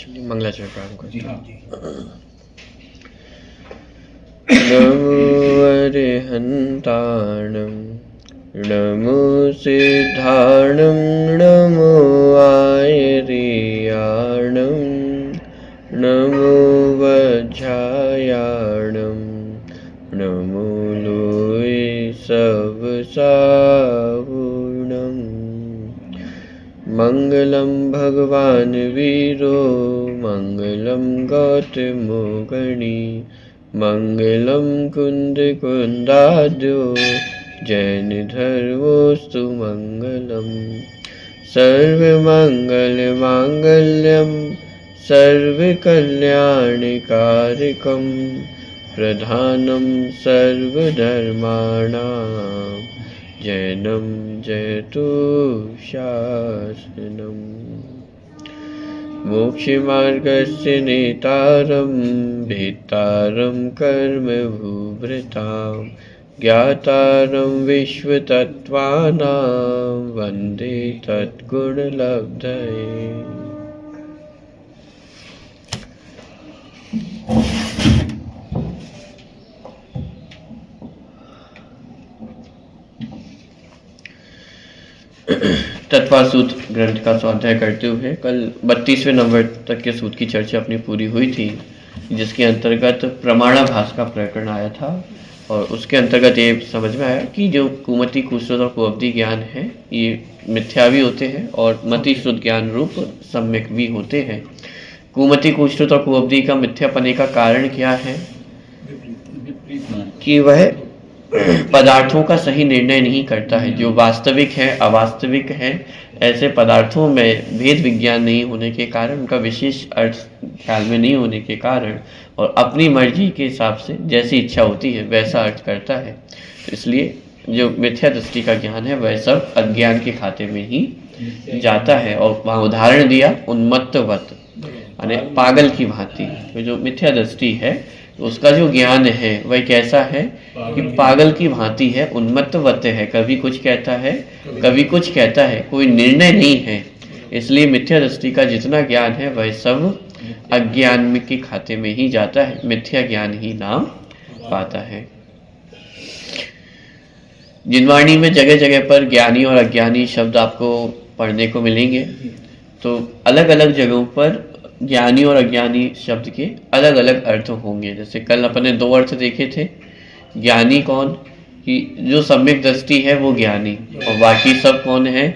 चलिए मंगलाचरण प्रारंभ करते जी हैं। हाँ जी। नमो अरिहन्ताणं नमो सिद्धाणं नमो आयर्याणं नमो वज्रायाणं नमो लोये सबसाहुणं मंगलम भगवान वीरो मंगलम गौतमो गणी मंगलम कुंद कुंदाद्यो जैन धर्मोस्तु मंगलम सर्वमंगल मांगल्यम सर्वकल्याणकारकम प्रधानम सर्वधर्माणां जैनम जयतु शासनम मोक्षमार्गस्य नेतारं भेत्तारं कर्मभूभृतां ज्ञातारं विश्वतत्त्वानां वन्दे तद्गुणलब्धये। तत्वा सूत्र ग्रंथ का स्वाध्याय करते हुए कल 32वें नंबर तक के सूत्र की चर्चा अपनी पूरी हुई थी, जिसके अंतर्गत प्रमाणाभास का प्रकरण आया था और उसके अंतर्गत ये समझ में आया कि जो कुमति कुश्रुत और कुअब्धि ज्ञान है ये मिथ्या भी होते हैं और मति श्रुत ज्ञान रूप सम्यक भी होते हैं। कुमति कुश्रुत और कुअब्धि का मिथ्यापने का कारण क्या है कि वह पदार्थों का सही निर्णय नहीं करता है। जो वास्तविक है अवास्तविक है ऐसे पदार्थों में भेद विज्ञान नहीं होने के कारण, उनका विशेष अर्थ ख्याल में नहीं होने के कारण और अपनी मर्जी के हिसाब से जैसी इच्छा होती है वैसा अर्थ करता है। तो इसलिए जो मिथ्या दृष्टि का ज्ञान है वह सब अज्ञान के खाते में ही जाता है। और वहाँ उदाहरण दिया उन्मत्तवत, यानी पागल की भांति। तो जो मिथ्या दृष्टि है तो उसका जो ज्ञान है वह कैसा है कि पागल की भांति है, उन्मत्तवत है, कभी कुछ कहता है कभी कुछ कहता है, कोई निर्णय नहीं है। इसलिए मिथ्या दृष्टि का जितना ज्ञान है वह सब अज्ञान में के खाते में ही जाता है, मिथ्या ज्ञान ही नाम पाता है। जिनवाणी में जगह जगह पर ज्ञानी और अज्ञानी शब्द आपको पढ़ने को मिलेंगे। तो अलग अलग जगहों पर ज्ञानी और अज्ञानी शब्द के अलग अलग अर्थ होंगे। जैसे कल अपने दो अर्थ देखे थे, ज्ञानी कौन कि जो सम्यक दृष्टि है वो ज्ञानी और बाकी सब कौन है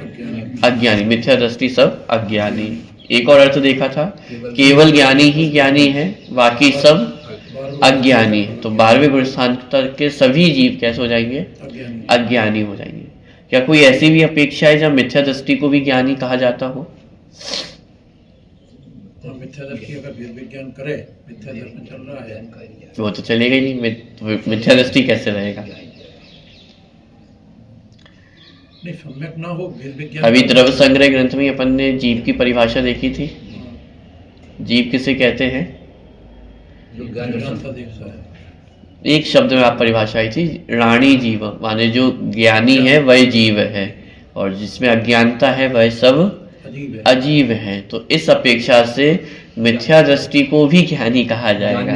अज्ञानी, मिथ्या दृष्टि सब अज्ञानी। एक और अर्थ देखा था केवल ज्ञानी ही ज्ञानी है बाकी सब अज्ञानी है। तो 12वें गुण स्थान तक के सभी जीव कैसे हो जाएंगे अज्ञानी हो जाएंगे। क्या कोई ऐसी भी अपेक्षा है जब मिथ्या दृष्टि को भी ज्ञानी कहा जाता हो? मिथ्या दृष्टि अगर भेद विज्ञान करे, मिथ्या दर्शन चल रहा है वो तो चलेगा ही नहीं, मिथ्या दृष्टि कैसे रहेगा? नहीं सम्यक ना हो भेद विज्ञान। अभी द्रव्य संग्रह ग्रंथ में अपन ने जीव की परिभाषा देखी थी। जीव किसे कहते हैं? एक शब्द में आप परिभाषा आई थी, रानी जीव, माने जो ज्ञानी है वह जीव है और जिसमें अज्ञानता है वह सब अजीब है। तो इस अपेक्षा से मिथ्या दृष्टि को भी ज्ञानी कहा जाएगा,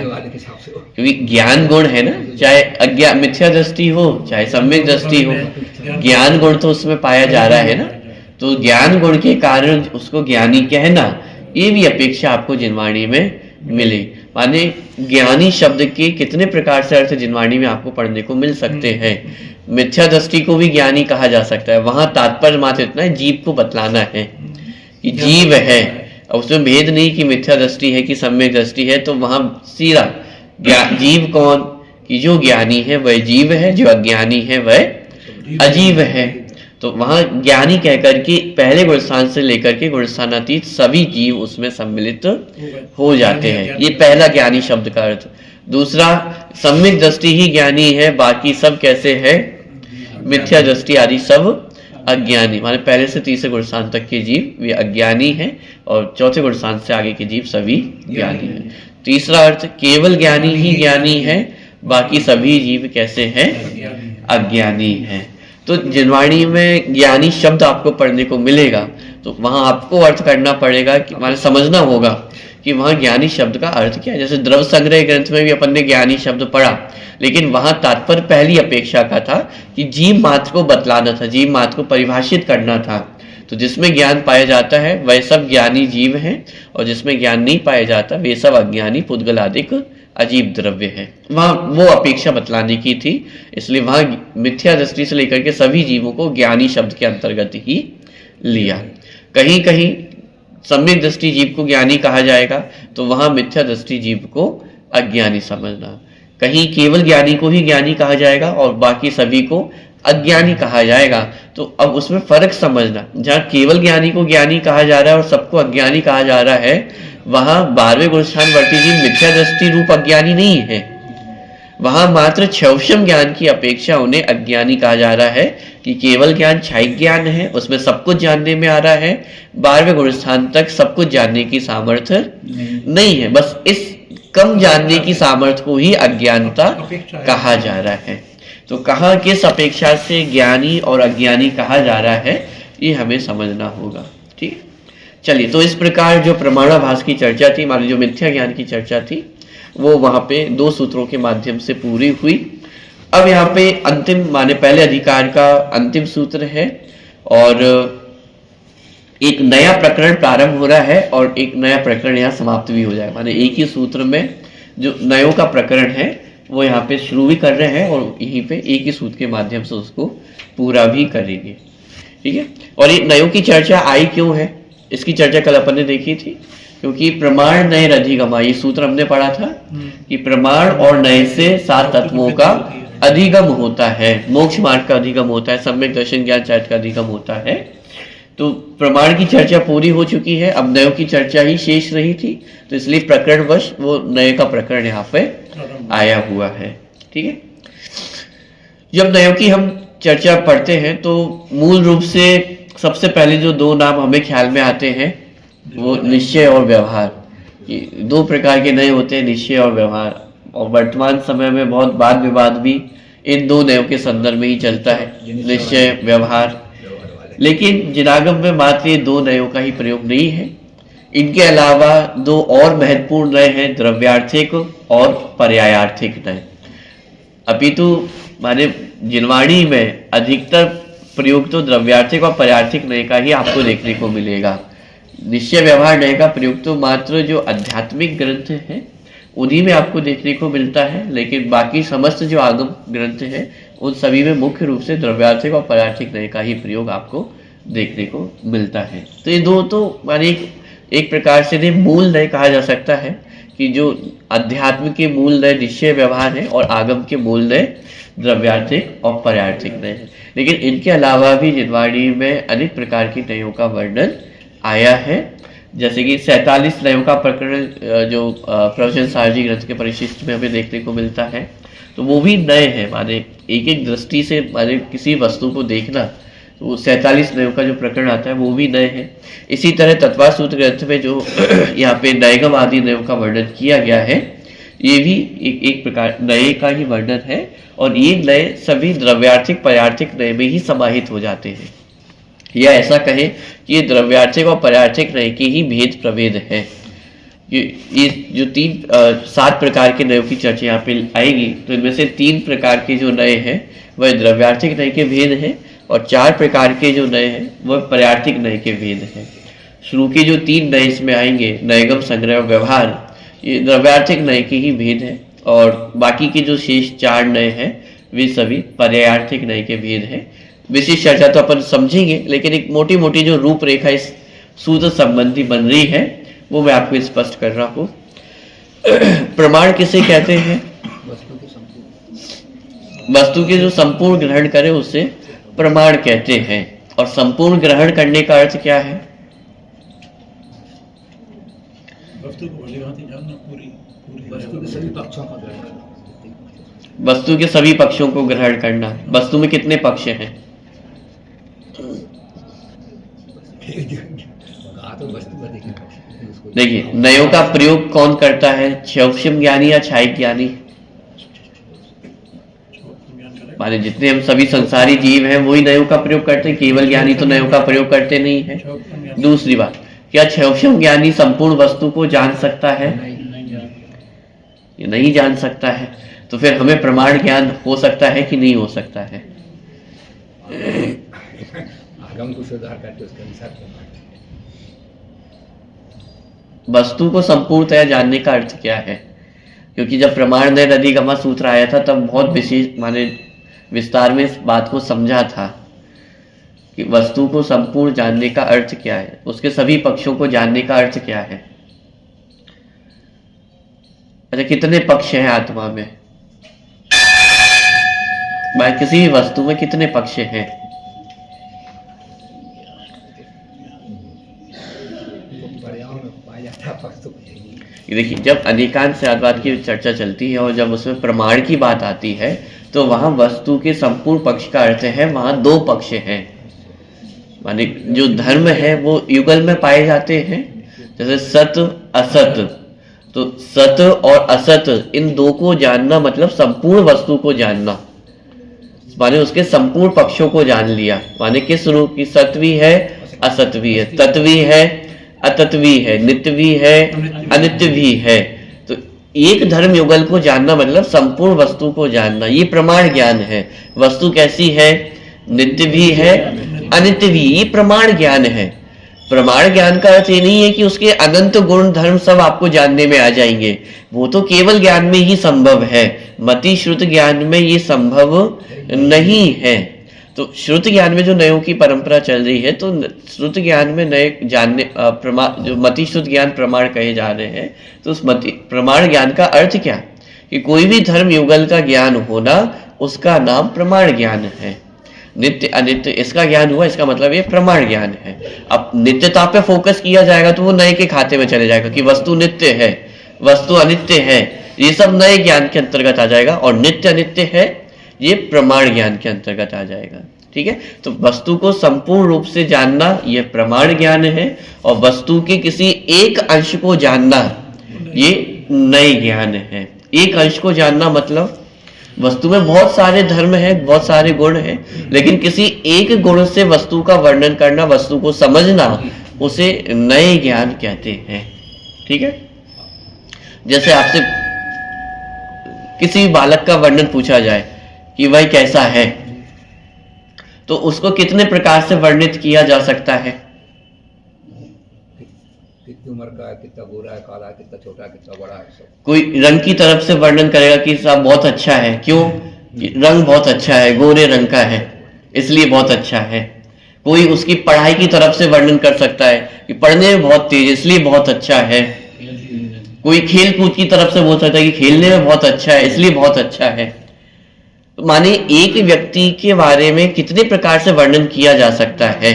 क्योंकि ज्ञान गुण है ना, चाहे अज्ञान मिथ्या दृष्टि हो चाहे सम्यक दृष्टि हो, ज्ञान गुण तो उसमें पाया जा रहा है ना। तो ज्ञान गुण के कारण उसको ज्ञानी कहना, ये भी अपेक्षा आपको जिनवाणी में मिले। माने ज्ञानी शब्द के कितने प्रकार से अर्थ जिनवाणी में आपको पढ़ने को मिल सकते हैं। मिथ्या दृष्टि को भी ज्ञानी कहा जा सकता है। वहां तात्पर्य मात्र इतना है जीव को बतलाना है कि जीव है, और उसमें भेद नहीं कि मिथ्या दृष्टि है कि सम्यक दृष्टि है। तो वहां सीधा जीव कौन कि जो ज्ञानी है वह जीव है, जो अज्ञानी है वह अजीव है। तो वहां ज्ञानी कहकर के पहले गुणस्थान से लेकर के गुणस्थानातीत सभी जीव उसमें सम्मिलित हो जाते हैं। ये पहला ज्ञानी शब्द का अर्थ। दूसरा सम्यक दृष्टि ही ज्ञानी है, बाकी सब कैसे है मिथ्या दृष्टि आदि सब अज्ञानी। माने पहले से तीसरे गुणस्थान तक के जीव वे अज्ञानी हैं और चौथे गुणस्थान से आगे के जीव सभी ज्ञानी हैं। तीसरा अर्थ केवल ज्ञानी ही ज्ञानी है, बाकी सभी जीव कैसे हैं अज्ञानी हैं। तो जिनवाणी में ज्ञानी शब्द आपको पढ़ने को मिलेगा, तो वहां आपको अर्थ करना पड़ेगा कि माने समझना होगा कि वहाँ ज्ञानी शब्द का अर्थ क्या है। जैसे द्रव संग्रह ग्रंथ में भी अपन ने ज्ञानी शब्द पढ़ा, लेकिन वहाँ तात्पर्य पहली अपेक्षा का था कि जीव मात्र को बतलाना था, जीव मात्र को परिभाषित करना था। तो जिसमें ज्ञान पाया जाता है वह सब ज्ञानी जीव हैं, और जिसमें ज्ञान नहीं पाया जाता वे सब अज्ञानी पुद्गलादिक अजीब द्रव्य है। वहाँ वो अपेक्षा बतलाने की थी, इसलिए वहाँ मिथ्या दृष्टि से लेकर के सभी जीवों को ज्ञानी शब्द के अंतर्गत ही लिया। कहीं कहीं सम्यक दृष्टि जीव को ज्ञानी कहा जाएगा, तो वहाँ मिथ्या दृष्टि जीव को अज्ञानी समझना। कहीं केवल ज्ञानी को ही ज्ञानी कहा जाएगा और बाकी सभी को अज्ञानी कहा जाएगा। तो अब उसमें फर्क समझना, जहाँ केवल ज्ञानी को ज्ञानी कहा जा रहा है और सबको अज्ञानी कहा जा रहा है, वहां 12वें गुणस्थान वर्ती जी मिथ्या दृष्टि रूप अज्ञानी नहीं है। वहां मात्र क्षौषम ज्ञान की अपेक्षा उन्हें अज्ञानी कहा जा रहा है कि केवल ज्ञान क्षयिक ज्ञान है, उसमें सब कुछ जानने में आ रहा है। 12वें गुणस्थान तक सब कुछ जानने की सामर्थ्य नहीं है, बस इस कम जानने की सामर्थ्य को ही अज्ञानता कहा जा रहा है। तो कहाँ किस अपेक्षा से ज्ञानी और अज्ञानी कहा जा रहा है, ये हमें समझना होगा। ठीक, चलिए, तो इस प्रकार जो प्रमाणाभास की चर्चा थी, मान लीजिए जो मिथ्या ज्ञान की चर्चा थी, वो वहां पे 2 सूत्रों के माध्यम से पूरी हुई। अब यहाँ पे अंतिम, माने पहले अधिकार का अंतिम सूत्र है और एक नया प्रकरण प्रारंभ हो रहा है और एक नया प्रकरण यहाँ समाप्त भी हो जाएगा। माने एक ही सूत्र में जो नयों का प्रकरण है वो यहाँ पे शुरू भी कर रहे हैं और यहीं पे एक ही सूत्र के माध्यम से उसको पूरा भी करेंगे। ठीक है, और ये नयों की चर्चा आई क्यों है, इसकी चर्चा कल अपन ने देखी थी, क्योंकि प्रमाण नय अधिगमा, ये सूत्र हमने पढ़ा था कि प्रमाण और नय से 7 तत्वों का अधिगम होता है, मोक्ष मार्ग का अधिगम होता है, सम्यक दर्शन ज्ञान चार्ट का अधिगम होता है। तो प्रमाण की चर्चा पूरी हो चुकी है, अब नयों की चर्चा ही शेष रही थी, तो इसलिए प्रकरणवश वो नये का प्रकरण यहाँ पे आया हुआ है। ठीक है, जब नयों की हम चर्चा पढ़ते हैं तो मूल रूप से सबसे पहले जो 2 नाम हमें ख्याल में आते हैं वो निश्चय और व्यवहार। ये 2 प्रकार के नए होते हैं, निश्चय और व्यवहार, और वर्तमान समय में बहुत वाद विवाद भी इन 2 नयों के संदर्भ में ही चलता है, निश्चय व्यवहार। लेकिन जिनागम में मात्र ये 2 नयों का ही प्रयोग नहीं है, इनके अलावा 2 और महत्वपूर्ण नय हैं, द्रव्यार्थिक और पर्यायार्थिक नय। अपितु माने जिनवाणी में अधिकतर प्रयोग तो द्रव्यार्थिक और पर्यार्थिक नय का ही आपको देखने को मिलेगा। निश्चय व्यवहार नय का प्रयोग तो मात्र जो आध्यात्मिक ग्रंथ हैं उन्हीं में आपको देखने को मिलता है, लेकिन बाकी समस्त जो आगम ग्रंथ हैं उन सभी में मुख्य रूप से द्रव्यार्थिक और पर्यार्थिक नय का ही प्रयोग आपको देखने को मिलता है। तो ये 2 तो माने एक प्रकार से इन्हें मूल नय कहा जा सकता है कि जो अध्यात्म के मूल नय निश्चय व्यवहार है और आगम के मूल नय द्रव्यार्थिक और पर्यार्थिक नय है। लेकिन इनके अलावा भी जिनवाणी में अनेक प्रकार की नयों का वर्णन आया है, जैसे कि 47 नयों का प्रकरण जो प्रवचन सारजी ग्रंथ के परिशिष्ट में हमें देखने को मिलता है, तो वो भी नए हैं। माने एक एक दृष्टि से माने किसी वस्तु को देखना, तो 47 नयों का जो प्रकरण आता है वो भी नए हैं। इसी तरह तत्वा सूत्र ग्रंथ में जो यहाँ पे नयगम आदि नयों का वर्णन किया गया है, ये भी एक प्रकार नए का ही वर्णन है, और ये नए सभी द्रव्यार्थिक पर्यार्थिक नए में ही समाहित हो जाते हैं। या ऐसा कहें कि ये द्रव्यार्थिक और पर्यार्थिक नय के ही भेद प्रभेद है। ये जो 7 प्रकार के नयों की चर्चा यहाँ पे आएगी, तो इनमें से 3 प्रकार के जो नय हैं वह द्रव्यार्थिक नय के भेद हैं, और 4 प्रकार के जो नय हैं वह पर्यार्थिक नय के भेद हैं। शुरू के जो 3 नय इसमें आएंगे, नयगम, संग्रह और व्यवहार, ये द्रव्यार्थिक नय के ही भेद हैं, और बाकी के जो शेष 4 नय हैं वे सभी पर्यायार्थिक नय के भेद हैं। विशेष चर्चा तो अपन समझेंगे, लेकिन एक मोटी मोटी जो रूपरेखा इस सूत्र संबंधी बन रही है वो मैं आपको स्पष्ट कर रहा हूँ। प्रमाण किसे कहते हैं? वस्तु के जो संपूर्ण ग्रहण करे उसे प्रमाण कहते हैं। और संपूर्ण ग्रहण करने का अर्थ क्या है? वस्तु को भली-भांति जानना, पूरी वस्तु के सभी पक्षों का ग्रहण करना। वस्तु के सभी पक्षों को ग्रहण करना। वस्तु में कितने पक्ष हैं? देखिए, नयों का प्रयोग कौन करता है? क्षौषम ज्ञानी या क्षयिक ज्ञानी? माने जितने हम सभी संसारी जीव हैं वही नयों का प्रयोग करते हैं, केवल ज्ञानी तो नयों का प्रयोग करते नहीं है। दूसरी बात, क्या क्षयक्षम ज्ञानी संपूर्ण वस्तु को जान सकता है? ये नहीं जान सकता है। तो फिर हमें प्रमाण ज्ञान हो सकता है कि नहीं हो सकता है? आगम को सुधार करके उसके अनुसार वस्तु को संपूर्णतया जानने का अर्थ क्या है? क्योंकि जब प्रमाण नय अधिगमा सूत्र आया था तब बहुत विशेष माने विस्तार में इस बात को समझा था कि वस्तु को संपूर्ण जानने का अर्थ क्या है, उसके सभी पक्षों को जानने का अर्थ क्या है। अच्छा, कितने पक्ष हैं आत्मा में? भाई किसी भी वस्तु में कितने पक्ष हैं? ये देखिए, जब अनेकांशवाद की चर्चा चलती है और जब उसमें प्रमाण की बात आती है तो वहां वस्तु के संपूर्ण पक्ष का अर्थ है वहां दो पक्ष हैं। माने जो धर्म है वो युगल में पाए जाते हैं, जैसे सत असत। तो सत और असत इन दो को जानना मतलब संपूर्ण वस्तु को जानना, माने उसके संपूर्ण पक्षों को जान लिया। माने किस रूप की? सत्वी है, असत्वी है, तत्वी है, अतत्वी है, नित्यवी है, अनित्य भी है। तो एक धर्म युगल को जानना मतलब संपूर्ण वस्तु को जानना, ये प्रमाण ज्ञान है। वस्तु कैसी है? नित्य भी है, अनित्य भी, ये प्रमाण ज्ञान है। प्रमाण ज्ञान का अर्थ ये नहीं है कि उसके अनंत गुण धर्म सब आपको जानने में आ जाएंगे, वो तो केवल ज्ञान में ही संभव है। मति श्रुत ज्ञान में ये संभव नहीं है। तो श्रुत ज्ञान में जो नयों की परंपरा चल रही है, तो श्रुत ज्ञान में नए जानने जो मति श्रुत ज्ञान प्रमाण कहे जा रहे हैं, तो उस मति प्रमाण ज्ञान का अर्थ क्या? कि कोई भी धर्म युगल का ज्ञान होना, उसका नाम प्रमाण ज्ञान है। नित्य अनित्य इसका ज्ञान हुआ, इसका मतलब ये प्रमाण ज्ञान है। अब नित्यता पे फोकस किया जाएगा तो वो नए के खाते में चले जाएगा कि वस्तु नित्य है, वस्तु अनित्य है, ये सब नए ज्ञान के अंतर्गत आ जाएगा। और नित्य अनित्य है ये प्रमाण ज्ञान के अंतर्गत आ जाएगा। ठीक है, तो वस्तु को संपूर्ण रूप से जानना यह प्रमाण ज्ञान है, और वस्तु के किसी एक अंश को जानना ये नए ज्ञान है। एक अंश को जानना मतलब वस्तु में बहुत सारे धर्म हैं, बहुत सारे गुण हैं, लेकिन किसी एक गुण से वस्तु का वर्णन करना, वस्तु को समझना, उसे नए ज्ञान कहते हैं। ठीक है, जैसे आपसे किसी बालक का वर्णन पूछा जाए कि वह कैसा है, तो उसको कितने प्रकार से वर्णित किया जा सकता है? कितनी उम्र का है, कितना गोरा है, काला है, कितना छोटा है, कितना बड़ा है, सब। कोई रंग की तरफ से वर्णन करेगा कि साहब बहुत अच्छा है, क्यों? रंग बहुत अच्छा है, गोरे रंग का है इसलिए बहुत अच्छा है। कोई उसकी पढ़ाई की तरफ से वर्णन कर सकता है कि पढ़ने में बहुत तेज इसलिए बहुत अच्छा है। कोई खेल कूद की तरफ से बोल सकता है कि खेलने में बहुत अच्छा है इसलिए बहुत अच्छा है। माने एक व्यक्ति के बारे में कितने प्रकार से वर्णन किया जा सकता है।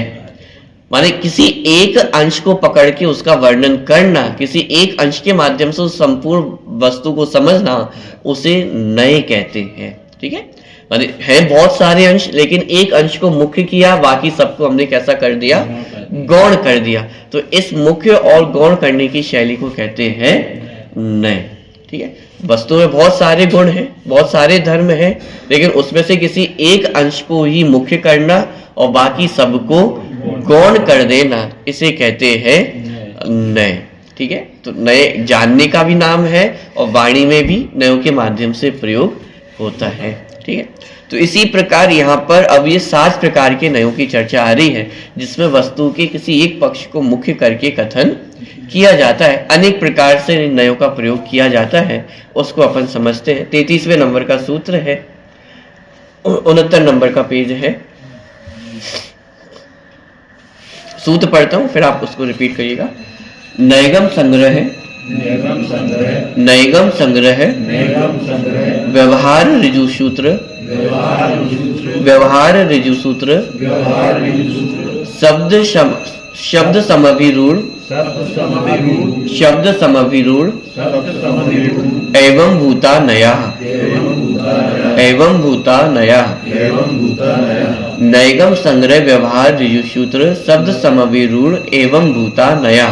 माने किसी एक अंश को पकड़ के उसका वर्णन करना, किसी एक अंश के माध्यम से उस संपूर्ण वस्तु को समझना, उसे नए कहते हैं। ठीक है, माने है बहुत सारे अंश, लेकिन एक अंश को मुख्य किया, बाकी सबको हमने कैसा कर दिया? गौण कर दिया। तो इस मुख्य और गौण करने की शैली को कहते हैं नए। ठीक है, वस्तु में बहुत सारे गुण हैं, बहुत सारे धर्म हैं, लेकिन उसमें से किसी एक अंश को ही मुख्य करना और बाकी सबको गौण कर देना, इसे कहते हैं नए। ठीक है, तो नए जानने का भी नाम है और वाणी में भी नयों के माध्यम से प्रयोग होता है। ठीक है, तो इसी प्रकार यहाँ पर अब ये 7 प्रकार के नयों की चर्चा आ रही है, जिसमें वस्तु के किसी एक पक्ष को मुख्य करके कथन किया जाता है। अनेक प्रकार से नयों का प्रयोग किया जाता है, उसको अपन समझते हैं। 33वें नंबर का सूत्र है, 69 नंबर का पेज है। सूत्र पढ़ता हूं, फिर आप उसको रिपीट करिएगा। नैगम संग्रह, नैगम संग्रह, व्यवहार ऋजु सूत्र, व्यवहार ऋजु सूत्र, शब्द समभिरूढ़, शब्द समभिरूढ़ एवं भूता नया, एवं भूता नया। नैगम संग्रह व्यवहार ऋजु सूत्र शब्द समभिरूढ़ एवं भूता नया।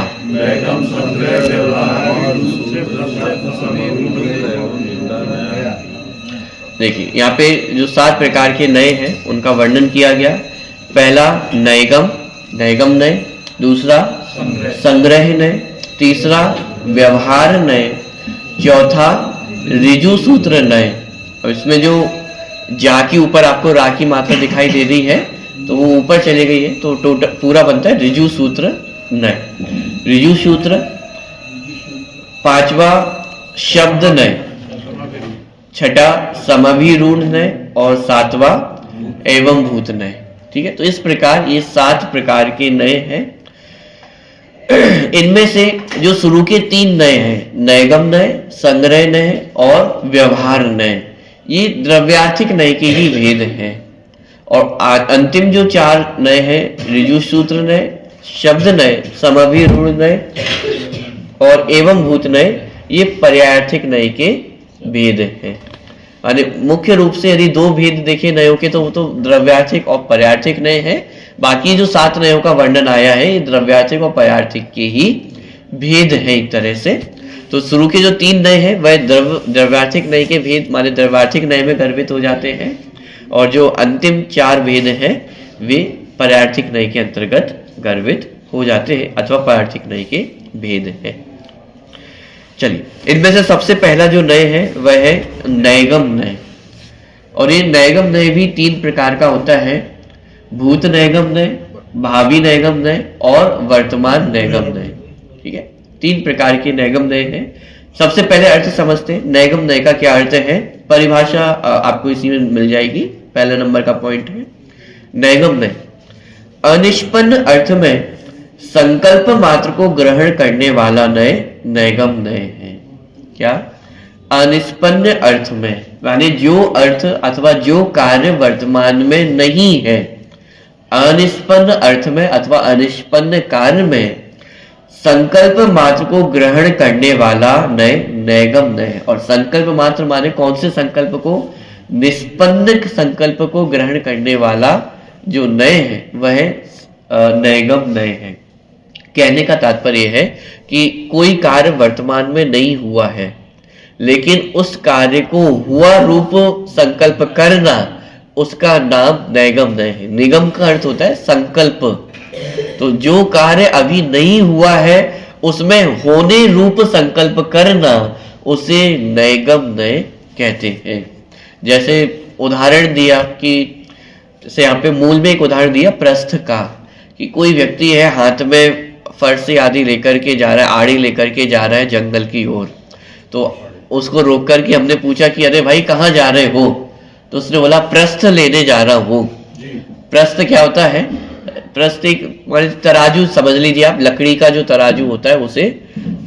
देखिए यहाँ पे जो 7 प्रकार के नए हैं उनका वर्णन किया गया। पहला नैगम, नैगम नय। दूसरा संग्रह नय, तीसरा व्यवहार नय, चौथा ऋजु सूत्र नय। और इसमें जो जा के ऊपर आपको रा की मात्रा दिखाई दे रही है तो वो ऊपर चली गई है, तो टोटल पूरा बनता है ऋजु सूत्र नय। ऋजु सूत्र, पांचवा शब्द नय, छठा समाभिरूढ़ नय और सातवां एवं भूत नय। ठीक है, तो इस प्रकार ये 7 प्रकार के नय हैं। इनमें से जो शुरू के 3 नय हैं, नयगम नय, संग्रह नय और व्यवहार नय, ये द्रव्यार्थिक नय के ही भेद हैं। और अंतिम जो 4 नय हैं, ऋजु सूत्र नय, शब्द नय, समाभिरूढ़ नय और एवं भूत नय, ये पर्यायार्थिक नय के भेद हैं। माने मुख्य रूप से यदि 2 भेद देखे नयों के तो वो तो द्रव्यार्थिक और पर्यायार्थिक नय है। बाकी जो 7 नयों का वर्णन आया है ये द्रव्यार्थिक और पर्यायार्थिक के ही भेद है एक तरह से। तो शुरू के जो 3 नय हैं वह द्रव्यार्थिक नय के भेद माने द्रव्यार्थिक नय में गर्भित हो जाते हैं, और जो अंतिम 4 भेद हैं वे पर्यायार्थिक नय के अंतर्गत गर्भित हो जाते हैं अथवा पर्यायार्थिक नय के भेद हैं। चलिए, इनमें से सबसे पहला जो नय है वह है नयगम नय। और ये नयगम नय भी 3 प्रकार का होता है, भूत नयगम नय, भावी नयगम नय और वर्तमान नयगम नय। ठीक है, 3 प्रकार के नयगम नय हैं। सबसे पहले अर्थ समझते हैं, नयगम नय का क्या अर्थ है। परिभाषा आपको इसी में मिल जाएगी, पहले नंबर का पॉइंट है। नयगम नय अनिष्पन्न अर्थ में संकल्प मात्र को ग्रहण करने वाला नय नयगम नय है। क्या? अनिष्पन्न अर्थ में, यानी जो अर्थ अथवा जो कार्य वर्तमान में नहीं है, अनिष्पन्न अर्थ में अथवा अनिष्पन्न कार्य में संकल्प मात्र को ग्रहण करने वाला नय नयगम नय। और संकल्प मात्र माने कौन से संकल्प को? निष्पन्न संकल्प को ग्रहण करने वाला जो नय है वह नयगम नय है। कहने का तात्पर्य है कि कोई कार्य वर्तमान में नहीं हुआ है, लेकिन उस कार्य को हुआ रूप संकल्प करना, उसका नाम नयगम नय है। निगम का अर्थ होता है संकल्प। तो जो कार्य अभी नहीं हुआ है उसमें होने रूप संकल्प करना, उसे नयगम नय कहते हैं। जैसे उदाहरण दिया कि जैसे यहाँ पे मूल में एक उदाहरण दिया प्रस्थ का, कि कोई व्यक्ति है हाथ में फरसी आदि लेकर के जा रहा है, आड़ी लेकर के जा रहा है जंगल की ओर। तो उसको रोक करके हमने पूछा कि अरे भाई कहाँ जा रहे हो? तो उसने बोला प्रस्थ लेने जा रहा हूँ। प्रस्थ क्या होता है? प्रस्थ एक तराजू समझ लीजिए आप, लकड़ी का जो तराजू होता है उसे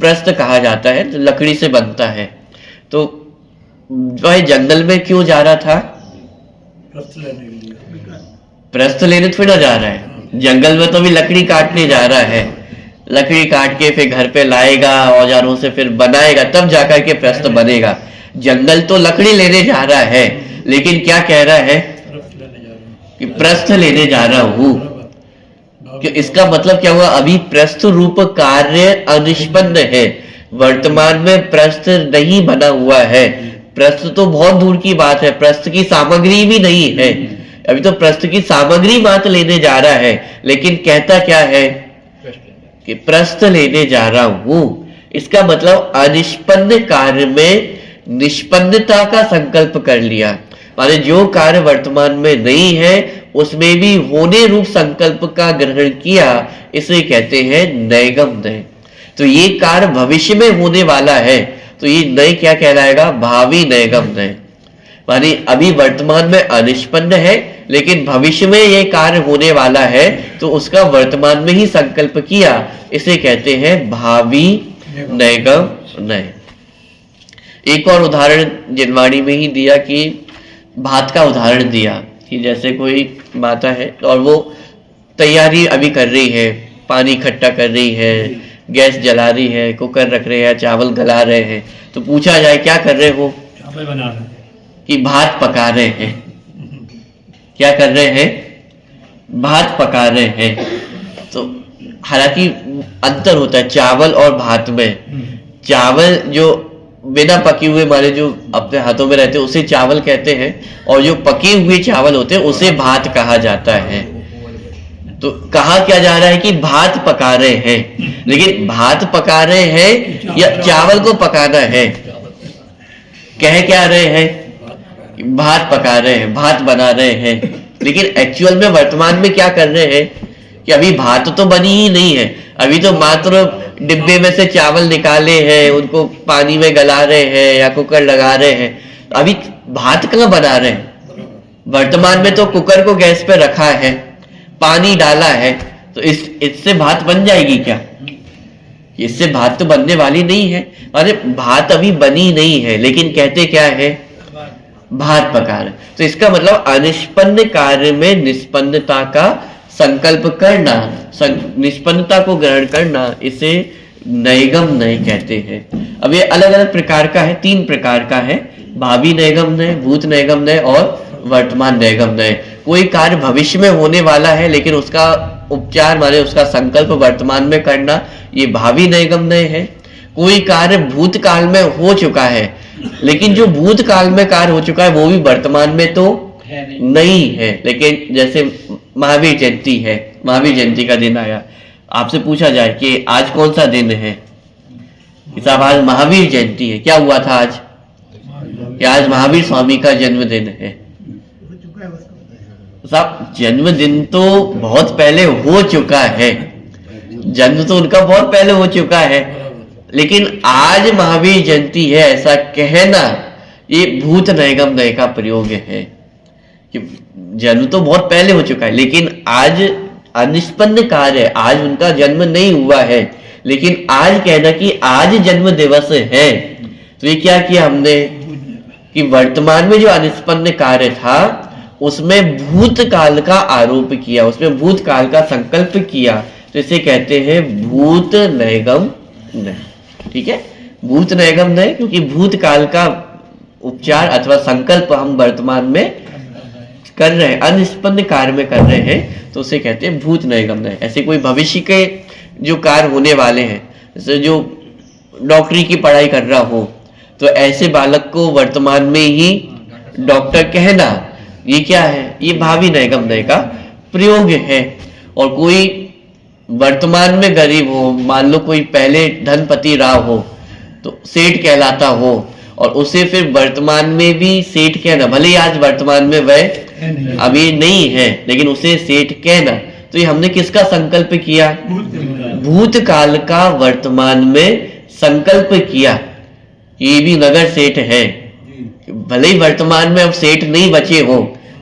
प्रस्थ कहा जाता है, जो लकड़ी से बनता है। तो वह जंगल में क्यों जा रहा था? प्रस्थ लेने के लिए। प्रस्थ लेने थोड़ी ना जा रहा है, जंगल में तो भी लकड़ी काटने जा रहा है। लकड़ी काट के फिर घर पे लाएगा, औजारों से फिर बनाएगा, तब जाकर के प्रस्थ बनेगा। जंगल तो लकड़ी लेने जा रहा है, लेकिन क्या कह रहा है कि प्रस्थ लेने जा रहा हूं। कि इसका मतलब क्या हुआ? अभी प्रस्थ रूप कार्य अनिष्पन्न है, वर्तमान में प्रस्थ नहीं बना हुआ है। प्रस्थ तो बहुत दूर की बात है, प्रस्थ की सामग्री भी नहीं है। अभी तो प्रस्थ की सामग्री मात्र लेने जा रहा है, लेकिन कहता क्या है कि प्रस्थ लेने जा रहा हूं। इसका मतलब अनिष्पन्न कार्य में निष्पन्नता का संकल्प कर लिया। माने जो कार्य वर्तमान में नहीं है उसमें भी होने रूप संकल्प का ग्रहण किया, इसे कहते हैं नयगम नय। तो ये कार्य भविष्य में होने वाला है, तो ये नय क्या कहलाएगा? भावी नयगम नय। माने अभी वर्तमान में अनिष्पन्न है, लेकिन भविष्य में यह कार्य होने वाला है, तो उसका वर्तमान में ही संकल्प किया, इसे कहते हैं भावी नयगम नय। एक और उदाहरण जिनवाणी में ही दिया कि भात का उदाहरण दिया कि जैसे कोई माता है और वो तैयारी अभी कर रही है, पानी इकट्ठा कर रही है, गैस जला रही है, कुकर रख रहे हैं, चावल गला रहे हैं। तो पूछा जाए क्या कर रहे हो? चावल बना रहे हैं। कि भात पका रहे हैं। क्या कर रहे हैं? भात पका रहे हैं। तो हालांकि अंतर होता है चावल और भात में। चावल जो बिना पके हुए हमारे जो अपने हाथों में रहते हैं उसे चावल कहते हैं, और जो पके हुए चावल होते हैं उसे भात कहा जाता है। तो कहा क्या जा रहा है कि भात पका रहे हैं, लेकिन भात पका रहे हैं या चावल को पकाना है? कह क्या रहे हैं? भात पका रहे हैं, भात बना रहे हैं, लेकिन एक्चुअल में वर्तमान में क्या कर रहे हैं कि अभी भात तो बनी ही नहीं है, अभी तो मात्र डिब्बे में से चावल निकाले हैं, उनको पानी में गला रहे हैं या कुकर लगा रहे हैं, अभी भात कहाँ बना रहे हैं? वर्तमान में तो कुकर को गैस पे रखा है, पानी डाला है, तो इससे भात बन जाएगी क्या? इससे भात तो बनने वाली नहीं है। अरे भात अभी बनी नहीं है, लेकिन कहते क्या है? भात पका रहे। तो इसका मतलब अनिष्पन्न कार्य में निष्पन्नता का संकल्प करना, निष्पन्नता को ग्रहण करना, इसे नैगम नय कहते हैं। अब ये अलग अलग प्रकार का है, 3 प्रकार का है, भावी नैगम नय, भूत नैगम नय और वर्तमान नैगम नय। कोई कार्य भविष्य में होने वाला है लेकिन उसका उपचार माने उसका संकल्प वर्तमान में करना, ये भावी नैगम नय है। कोई कार्य भूतकाल में हो चुका है, लेकिन जो भूतकाल में कार्य हो चुका है वो भी वर्तमान में तो नहीं है। लेकिन जैसे महावीर जयंती है, महावीर जयंती का दिन आया, आपसे पूछा जाए कि आज कौन सा दिन है? साहब आज महावीर जयंती है। क्या हुआ था आज? कि आज महावीर स्वामी का जन्मदिन है। साहब जन्मदिन तो बहुत पहले हो चुका है, जन्म तो उनका बहुत पहले हो चुका है, लेकिन आज महावीर जयंती है ऐसा कहना ये भूत नैगम नय का प्रयोग है कि जन्म तो बहुत पहले हो चुका है, लेकिन आज अनिष्पन्न कार्य है, आज उनका जन्म नहीं हुआ है, लेकिन आज कहना कि आज जन्म दिवस है। तो ये क्या किया हमने कि वर्तमान में जो अनिष्पन्न कार्य था उसमें भूतकाल का आरोप किया, उसमें भूतकाल का संकल्प किया, तो इसे कहते हैं भूत नैगम नय। ठीक है, भूत नैगम नय, क्योंकि भूतकाल का उपचार अथवा संकल्प हम वर्तमान में कर रहे हैं, अनिष्पन्न कार्य में कर रहे हैं, तो उसे कहते हैं भूत नैगम नय। ऐसे कोई भविष्य के जो कार्य होने वाले हैं, जैसे जो डॉक्टरी की पढ़ाई कर रहा हो, तो ऐसे बालक को वर्तमान में ही डॉक्टर कहना, ये क्या है? ये भावी नैगम नय का प्रयोग है। और कोई वर्तमान में गरीब हो, मान लो कोई पहले धनपति रहा हो तो सेठ कहलाता हो, और उसे फिर वर्तमान में भी सेठ कहना, भले ही आज वर्तमान में वह अभी नहीं है लेकिन उसे सेठ कहना, तो ये हमने किसका संकल्प किया? भूतकाल का वर्तमान में संकल्प किया। ये भी नगर सेठ है, भले ही वर्तमान में अब सेठ नहीं बचे हो,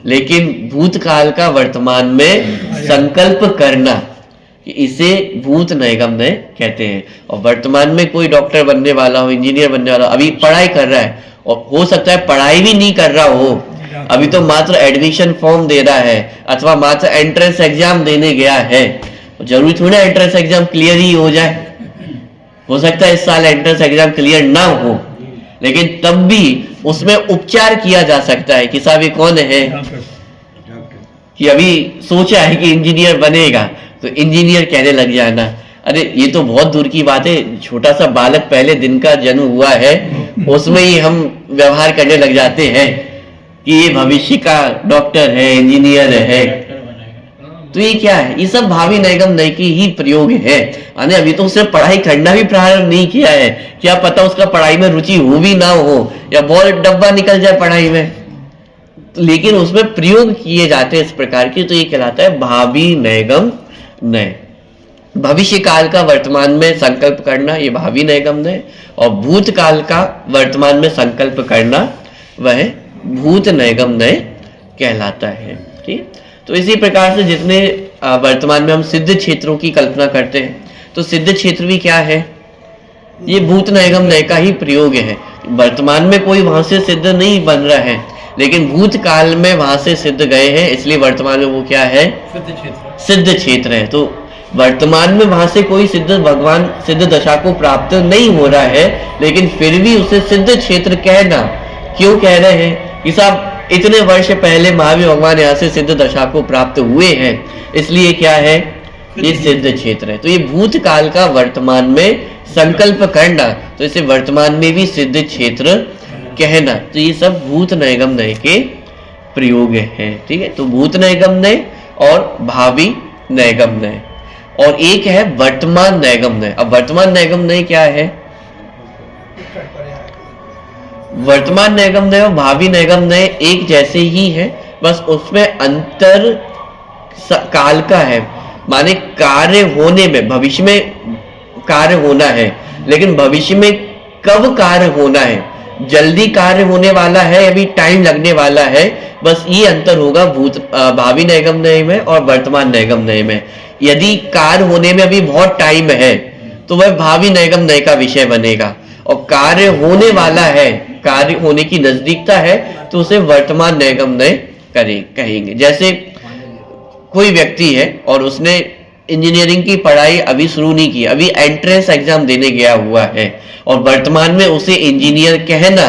लेकिन भूतकाल का वर्तमान में संकल्प करना, इसे भूत नैगम नय कहते हैं। और वर्तमान में कोई डॉक्टर बनने वाला हो, इंजीनियर बनने वाला हो, अभी पढ़ाई कर रहा है, और हो सकता है पढ़ाई भी नहीं कर रहा हो, अभी तो मात्र एडमिशन फॉर्म दे रहा है अथवा मात्र एंट्रेंस एग्जाम देने गया है। जरूरी थोड़ा एंट्रेंस एग्जाम क्लियर ही हो जाए, हो सकता है इस साल एंट्रेंस एग्जाम क्लियर ना हो, लेकिन तब भी उसमें उपचार किया जा सकता है कि साहब ये कौन है कि अभी सोचा है कि इंजीनियर बनेगा, तो इंजीनियर कहने लग जाना। अरे ये तो बहुत दूर की बात है, छोटा सा बालक पहले दिन का जन्म हुआ है, उसमें ही हम व्यवहार करने लग जाते हैं कि ये भविष्य का डॉक्टर है, इंजीनियर है। तो ये क्या है? ये सब भावी नैगम नय की ही प्रयोग है। माने अभी तो उसने पढ़ाई करना भी प्रारंभ नहीं किया है, क्या पता उसका पढ़ाई में रुचि हो भी ना हो, या बहुत डब्बा निकल जाए पढ़ाई में, तो लेकिन उसमें प्रयोग किए जाते हैं इस प्रकार के, तो ये कहलाता है भावी नैगम नय। भविष्य काल का वर्तमान में संकल्प करना ये भावी नैगम नय, और भूतकाल का वर्तमान में संकल्प करना वह भूत नैगम नय कहलाता है। ठीक, तो इसी प्रकार से जितने वर्तमान में हम सिद्ध क्षेत्रों की कल्पना करते हैं, तो सिद्ध क्षेत्र भी क्या है? ये भूत नैगम नय का ही प्रयोग है। वर्तमान में कोई वहां से सिद्ध नहीं बन रहा है, लेकिन भूतकाल में वहां से सिद्ध गए हैं, इसलिए वर्तमान में वो क्या है? सिद्ध क्षेत्र है। तो वर्तमान में वहां से कोई सिद्ध भगवान सिद्ध दशा को प्राप्त नहीं हो रहा है, लेकिन फिर भी उसे सिद्ध क्षेत्र कहना, क्यों कह रहे हैं कि साहब इतने वर्ष पहले महावीर भगवान यहाँ से सिद्ध दशा को प्राप्त हुए हैं, इसलिए क्या है? ये सिद्ध क्षेत्र है। तो ये भूतकाल का वर्तमान में संकल्प करना, तो इसे वर्तमान में भी सिद्ध क्षेत्र कहना, तो ये सब भूत नैगम नय के प्रयोग हैं। ठीक है, तो भूत नैगम नय और भावी नैगम नय, और एक है वर्तमान नैगम नय। अब वर्तमान नैगम नय क्या है? वर्तमान नैगम नय और भावी नैगम नय एक जैसे ही है, बस उसमें अंतर काल का है। माने कार्य होने में, भविष्य में कार्य होना है, लेकिन भविष्य में कब कार्य होना है, जल्दी कार्य होने वाला है, अभी टाइम लगने वाला है, बस ये अंतर होगा भावी नैगम नय में और वर्तमान नैगम नय में। यदि कार्य होने में अभी बहुत टाइम है तो वह भावी नैगम नय का विषय बनेगा, और कार्य होने वाला है, कार्य होने की नजदीकता है, तो उसे वर्तमान नैगम नय कहेंगे। जैसे कोई व्यक्ति है और उसने इंजीनियरिंग की पढ़ाई अभी शुरू नहीं की, अभी एंट्रेंस एग्जाम देने गया हुआ है, और वर्तमान में उसे इंजीनियर कहना,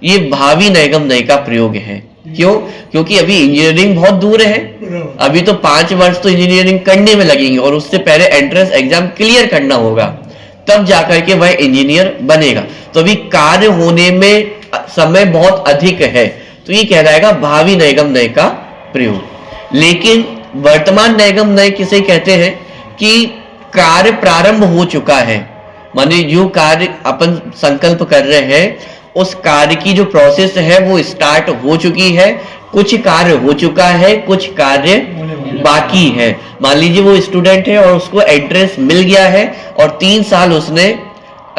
ये भावी नैगम नय का प्रयोग है। क्यों? क्योंकि अभी इंजीनियरिंग बहुत दूर है, अभी तो 5 वर्ष तो इंजीनियरिंग करने में लगेंगे, और उससे पहले एंट्रेंस एग्जाम क्लियर करना होगा, तब जाकर के वह इंजीनियर बनेगा। तो अभी कार्य होने में समय बहुत अधिक है, तो ये कहलाएगा भावी नैगम नय का प्रयोग। लेकिन वर्तमान नैगम नय किसे कहते हैं? कि कार्य प्रारंभ हो चुका है, माने जो कार्य अपन संकल्प कर रहे हैं, उस कार्य की जो प्रोसेस है वो स्टार्ट हो चुकी है, कुछ कार्य हो चुका है, कुछ कार्य बाकी है। मान लीजिए वो स्टूडेंट है और उसको एंट्रेंस मिल गया है, और 3 साल उसने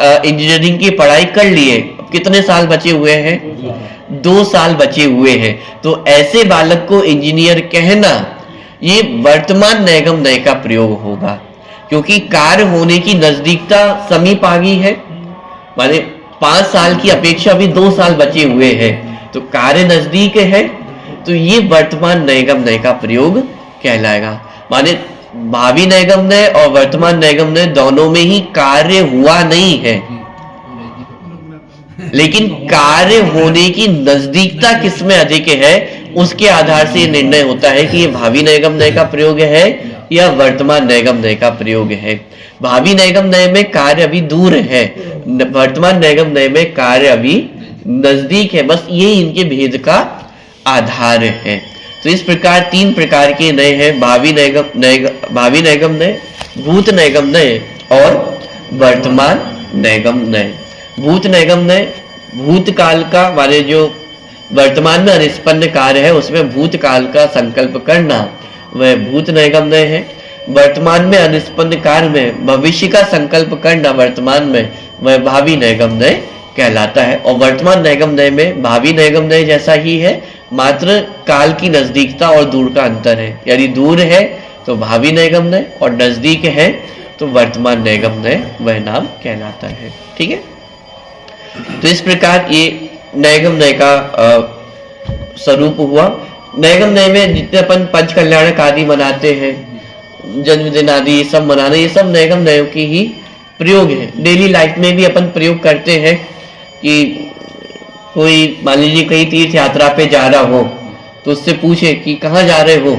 इंजीनियरिंग की पढ़ाई कर ली है। कितने साल बचे हुए हैं? 2 साल बचे हुए हैं। तो ऐसे बालक को इंजीनियर कहना, ये वर्तमान नैगम नय का प्रयोग होगा, क्योंकि कार्य होने की नजदीकता समीप आ गई है। माने 5 साल की अपेक्षा अभी 2 साल बचे हुए हैं, तो कार्य नजदीक है, तो ये वर्तमान नैगम नय का प्रयोग कहलाएगा। माने भावी नैगम नय और वर्तमान नैगम नय दोनों में ही कार्य हुआ नहीं है, लेकिन कार्य होने की नजदीकता किसमें अधिक है, उसके आधार से निर्णय होता है कि ये भावी नैगम नय का प्रयोग है या वर्तमान नैगम नय का प्रयोग है। भावी नैगम नय में कार्य अभी दूर है, वर्तमान नैगम नय में कार्य अभी नजदीक है, बस ये इनके भेद का आधार है। तो इस प्रकार 3 प्रकार के नय हैं, भावी नैगम नय, भूत नैगम नय और वर्तमान नैगम नय। भूत नैगम नय भूतकाल का, माने जो वर्तमान में अनिष्पन्न कार्य है उसमें भूतकाल का संकल्प करना, वह भूत नैगम नय है। वर्तमान में अनिष्पन्न कार्य में भविष्य का संकल्प करना वर्तमान में, वह भावी नैगम नय कहलाता है। और वर्तमान नैगम नय में भावी नैगम नय जैसा ही है, मात्र काल की नजदीकता और दूर का अंतर है। यदि दूर है तो भावी नैगम नय, और नजदीक है तो वर्तमान नैगम नय वह नाम कहलाता है। ठीक है, तो इस प्रकार ये नैगम नय का स्वरूप हुआ। नैगम नय में जितने अपन पंच कल्याणक आदि मनाते हैं, जन्मदिन आदि ये सब मनाना, ये सब नैगम नयों की ही प्रयोग है। डेली लाइफ में भी अपन प्रयोग करते हैं कि कोई मान लीजिए कहीं तीर्थ यात्रा पे जा रहा हो, तो उससे पूछे कि कहाँ जा रहे हो,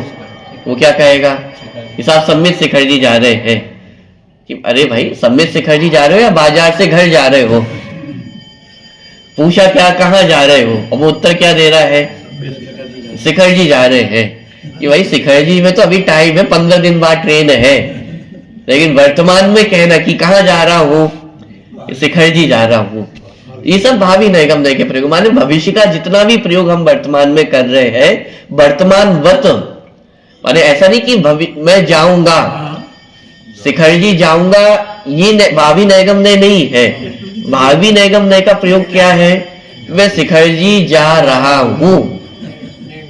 वो क्या कहेगा कि साहब सम्मित शिखर जी जा रहे हैं। कि अरे भाई, सम्मित शिखर जी जा रहे हो या बाजार से घर जा रहे हो? पूछा क्या, कहाँ जा रहे हो, और वो उत्तर क्या दे रहा है, शिखर जी जा रहे हैं। कि भाई शिखर जी में तो अभी टाइम है, 15 दिन बाद ट्रेन है, लेकिन वर्तमान में कहना कि कहाँ जा रहा हूँ, शिखर जी जा रहा हूँ। ये सब भावी नैगम नय के प्रयोग। माने भविष्य का जितना भी प्रयोग हम वर्तमान में कर रहे हैं, वर्तमानवत, माने ऐसा नहीं कि मैं जाऊंगा, शिखर जी जाऊंगा, ये भावी नैगम नय नहीं है। भावी नैगम नय का प्रयोग क्या है, मैं शिखर जी जा रहा हूं,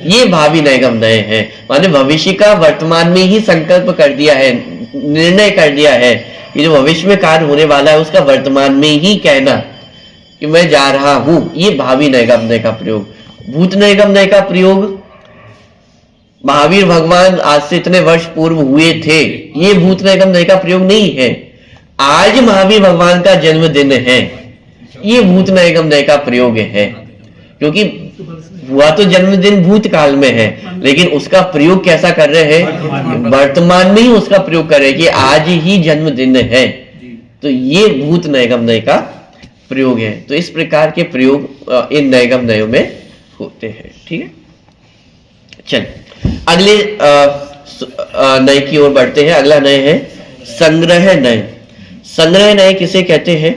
ये भावी नैगम नय है। माने भविष्य का वर्तमान में ही संकल्प कर दिया है, निर्णय कर दिया है कि जो भविष्य में कार्य होने वाला है उसका वर्तमान में ही कहना कि मैं जा रहा हूं, ये भावी नैगम नय का प्रयोग। भूत नैगम नय का प्रयोग महावीर भगवान आज से इतने वर्ष पूर्व हुए थे, ये भूत नैगम नय का प्रयोग नहीं है। आज महावीर भगवान का जन्मदिन है, ये भूत नैगम नय का प्रयोग है, क्योंकि हुआ तो जन्मदिन भूतकाल में है, लेकिन उसका प्रयोग कैसा कर रहे हैं, वर्तमान में ही उसका प्रयोग कर रहे हैं कि आज ही जन्मदिन है। तो ये भूत नैगम नय का प्रयोग है। तो इस प्रकार के प्रयोग इन नैगम नयों में होते हैं। ठीक है, चल अगले नय की ओर बढ़ते हैं। अगला नय है संग्रह नय। संग्रह नय किसे कहते हैं?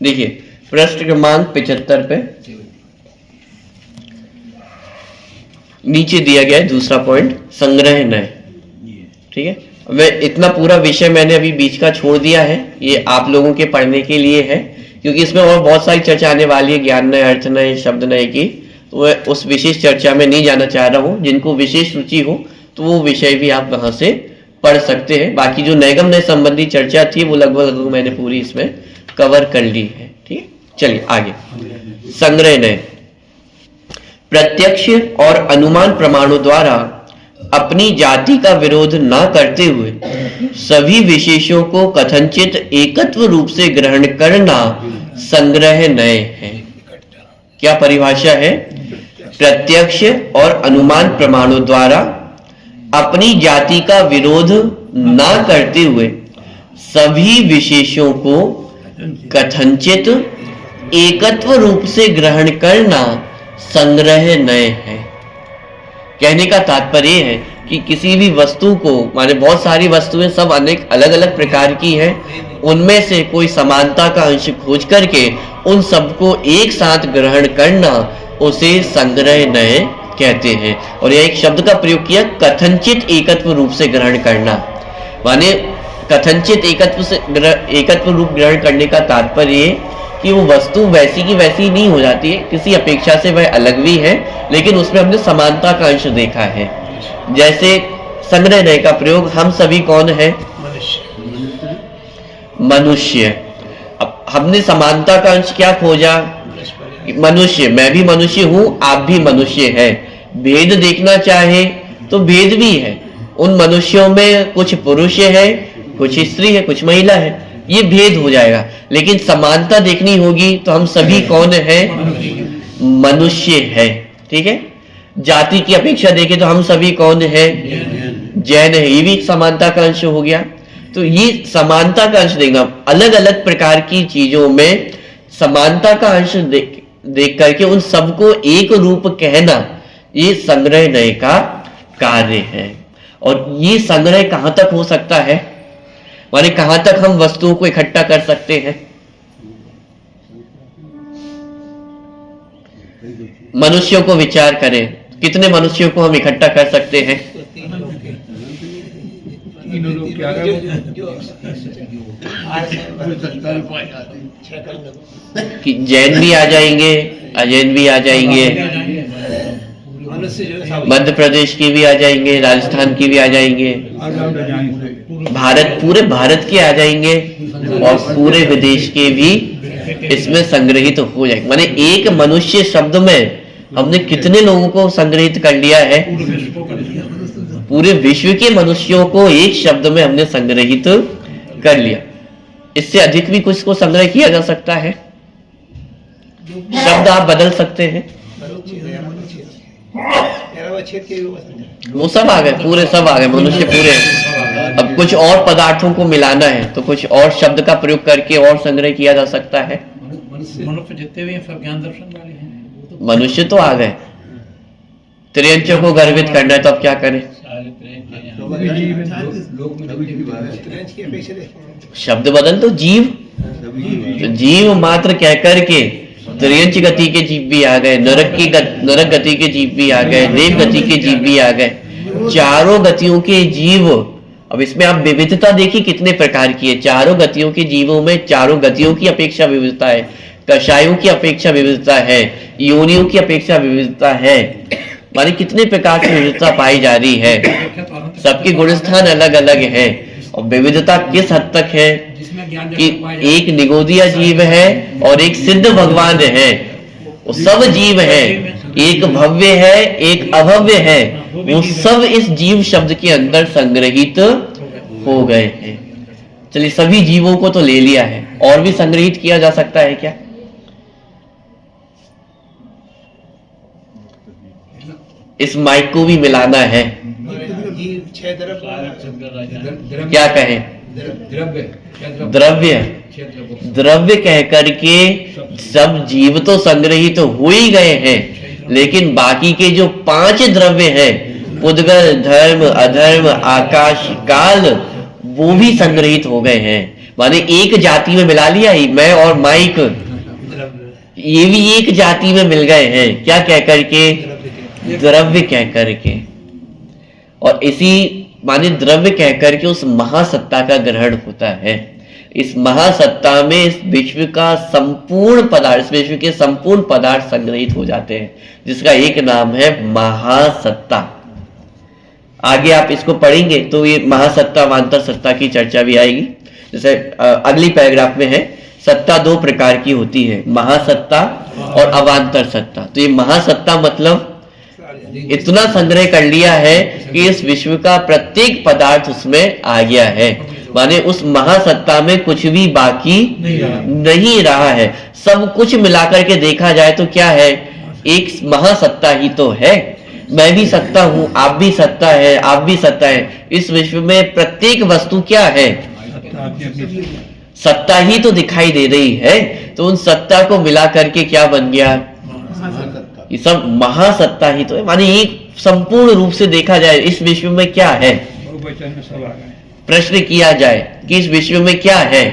देखिए पृष्ठ क्रमांक 75 पे नीचे दिया गया है दूसरा पॉइंट, संग्रह नय। ठीक है, मैं इतना पूरा विषय मैंने अभी बीच का छोड़ दिया है, ये आप लोगों के पढ़ने के लिए है, क्योंकि इसमें और बहुत सारी चर्चा आने वाली है, ज्ञान नय, अर्थ नय, शब्द नय की, तो मैं उस विशेष चर्चा में नहीं जाना चाह रहा हूँ। जिनको विशेष रुचि हो तो वो विषय भी आप वहां से पढ़ सकते हैं। बाकी जो नैगम नय संबंधी चर्चा थी वो लगभग मैंने पूरी इसमें कवर कर ली है। ठीक है, चलिए आगे। संग्रह नय, प्रत्यक्ष और अनुमान प्रमाणों द्वारा अपनी जाति का विरोध न करते हुए सभी विशेषों को कथनचित एकत्व रूप से ग्रहण करना संग्रह नय है। क्या परिभाषा है? प्रत्यक्ष और अनुमान प्रमाणों द्वारा अपनी जाति का विरोध न करते हुए सभी विशेषों को कथनचित एकत्व रूप से ग्रहण करना संग्रह नय है। कहने का तात्पर्य है कि किसी भी वस्तु को, माने बहुत सारी वस्तुएं सब अनेक अलग अलग प्रकार की है, उनमें से कोई समानता का अंश खोज करके उन सबको एक साथ ग्रहण करना उसे संग्रह नय कहते हैं। और यह एक शब्द का प्रयोग किया, कथनचित एकत्व रूप से ग्रहण करना, माने कथनचित एकत्व रूप ग्रहण करने का तात्पर्य कि वो वस्तु वैसी की वैसी नहीं हो जाती है, किसी अपेक्षा से वह अलग भी है, लेकिन उसमें हमने समानता का अंश देखा है। जैसे संग्रह नय का प्रयोग, हम सभी कौन है? मनुष्य। अब हमने समानता का अंश क्या खोजा? मनुष्य, मैं भी मनुष्य हूं, आप भी मनुष्य है। भेद देखना चाहे तो भेद भी है, उन मनुष्यों में कुछ पुरुष है, कुछ स्त्री है, कुछ महिला है, ये भेद हो जाएगा। लेकिन समानता देखनी होगी तो हम सभी कौन है? मनुष्य है। ठीक है, जाति की अपेक्षा देखें तो हम सभी कौन है? जैन है, ये भी समानता का अंश हो गया। तो ये समानता का अंश देखना, अलग अलग प्रकार की चीजों में समानता का अंश देख करके उन सबको एक रूप कहना, ये संग्रह नय का कार्य है। और ये संग्रह कहां तक हो सकता है? माने कहां तक हम वस्तुओं को इकट्ठा कर सकते हैं? मनुष्यों को विचार करें, कितने मनुष्यों को हम इकट्ठा कर सकते हैं? कि जैन भी आ जाएंगे, अजैन भी आ जाएंगे, मध्य प्रदेश के भी आ जाएंगे, राजस्थान की भी आ जाएंगे, भारत, पूरे भारत के आ जाएंगे, और पूरे विदेश के भी इसमें संग्रहित हो जाएंगे। माने एक मनुष्य शब्द में हमने कितने लोगों को संग्रहित कर लिया है? पूरे विश्व के मनुष्यों को एक शब्द में हमने संग्रहित कर लिया। इससे अधिक भी कुछ को संग्रह किया जा सकता है? शब्द आप बदल सकते हैं, वो सब आ गए, पूरे सब आ गए, मनुष्य पूरे। अब कुछ और पदार्थों को मिलाना है तो कुछ और शब्द का प्रयोग करके और संग्रह किया जा सकता है। मनुष्य जितने भी हैं सब ज्ञान दर्शन वाले हैं। मनुष्य तो आ गए, त्रियंचों को गर्वित करना है तो अब क्या करें? शब्द बदल तो जीव, तो जीव मात्र कह करके त्रियंच गति के जीव भी आ गए, नरक गति के जीव भी आ गए, देव गति के जीव भी आ गए, चारों गतियों के जीव। अब इसमें आप विविधता देखिए कितने प्रकार की है। चारों गतियों के जीवों में चारों गतियों की अपेक्षा विविधता है, कषायों की अपेक्षा विविधता है, योनियों की अपेक्षा विविधता है, माने कितने प्रकार की विविधता पाई जा रही है। सबके गुणस्थान अलग अलग है। और विविधता किस हद तक है कि एक निगोदिया जीव है और एक सिद्ध भगवान है, वो सब जीव है, एक भव्य है एक अभव्य है, वो सब इस जीव शब्द के अंदर संग्रहित हो गए हैं। चलिए सभी जीवों को तो ले लिया है, और भी संग्रहित किया जा सकता है क्या? इस माइक को भी मिलाना है, क्या कहें? द्रव्य द्रव्य द्रव्य कह करके सब जीव तो संग्रहित तो हो ही गए हैं, लेकिन बाकी के जो 5 द्रव्य हैं, पुद्गल, धर्म, अधर्म, आकाश, काल, वो भी संग्रहित हो गए हैं। माने एक जाति में मिला लिया ही, मैं और माइक ये भी एक जाति में मिल गए हैं। क्या कह करके? द्रव्य कह करके। और इसी माने द्रव्य कह करके उस महासत्ता का ग्रहण होता है। इस महासत्ता में इस विश्व का संपूर्ण पदार्थ, इस विश्व के संपूर्ण पदार्थ संग्रहित हो जाते हैं, जिसका एक नाम है महासत्ता। आगे आप इसको पढ़ेंगे तो ये महासत्ता अवान्तर सत्ता की चर्चा भी आएगी। जैसे अगली पैराग्राफ में है, सत्ता 2 प्रकार की होती है, महासत्ता और अवान्तर सत्ता। तो ये महासत्ता मतलब इतना संग्रह कर लिया है कि इस विश्व का प्रत्येक पदार्थ उसमें आ गया है। माने उस महासत्ता में कुछ भी बाकी नहीं रहा है। सब कुछ मिलाकर के देखा जाए तो क्या है? एक महासत्ता ही तो है। मैं भी सत्ता हूं, आप भी सत्ता है, आप भी सत्ता है। इस विश्व में प्रत्येक वस्तु क्या है? सत्ता ही तो दिखाई दे रही है। तो उन सत्ता को मिला करके क्या बन गया? ये सब महासत्ता ही तो है। माने एक संपूर्ण रूप से देखा जाए इस विश्व में क्या है, प्रश्न किया जाए कि इस विश्व में क्या है?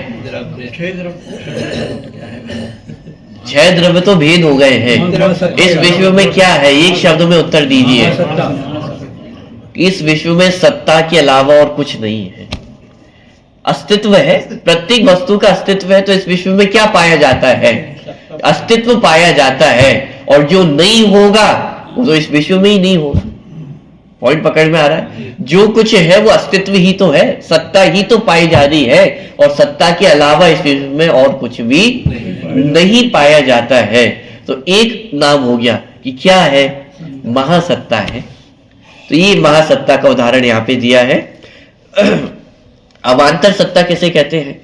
6 द्रव्य तो भेद हो गए हैं। इस विश्व में क्या है? एक शब्द में उत्तर दीजिए। इस विश्व में सत्ता के अलावा और कुछ नहीं है। अस्तित्व है, प्रत्येक वस्तु का अस्तित्व है। तो इस विश्व में क्या पाया जाता है? अस्तित्व पाया जाता है। और जो नहीं होगा वो तो इस विश्व में ही नहीं होगा। पॉइंट पकड़ में आ रहा है? जो कुछ है वो अस्तित्व ही तो है, सत्ता ही तो पाई जा रही है। और सत्ता के अलावा इस विश्व में और कुछ भी नहीं पाया जाता है। तो एक नाम हो गया कि क्या है? महासत्ता है। तो ये महासत्ता का उदाहरण यहां पे दिया है। अवान्तर सत्ता किसे कहते हैं?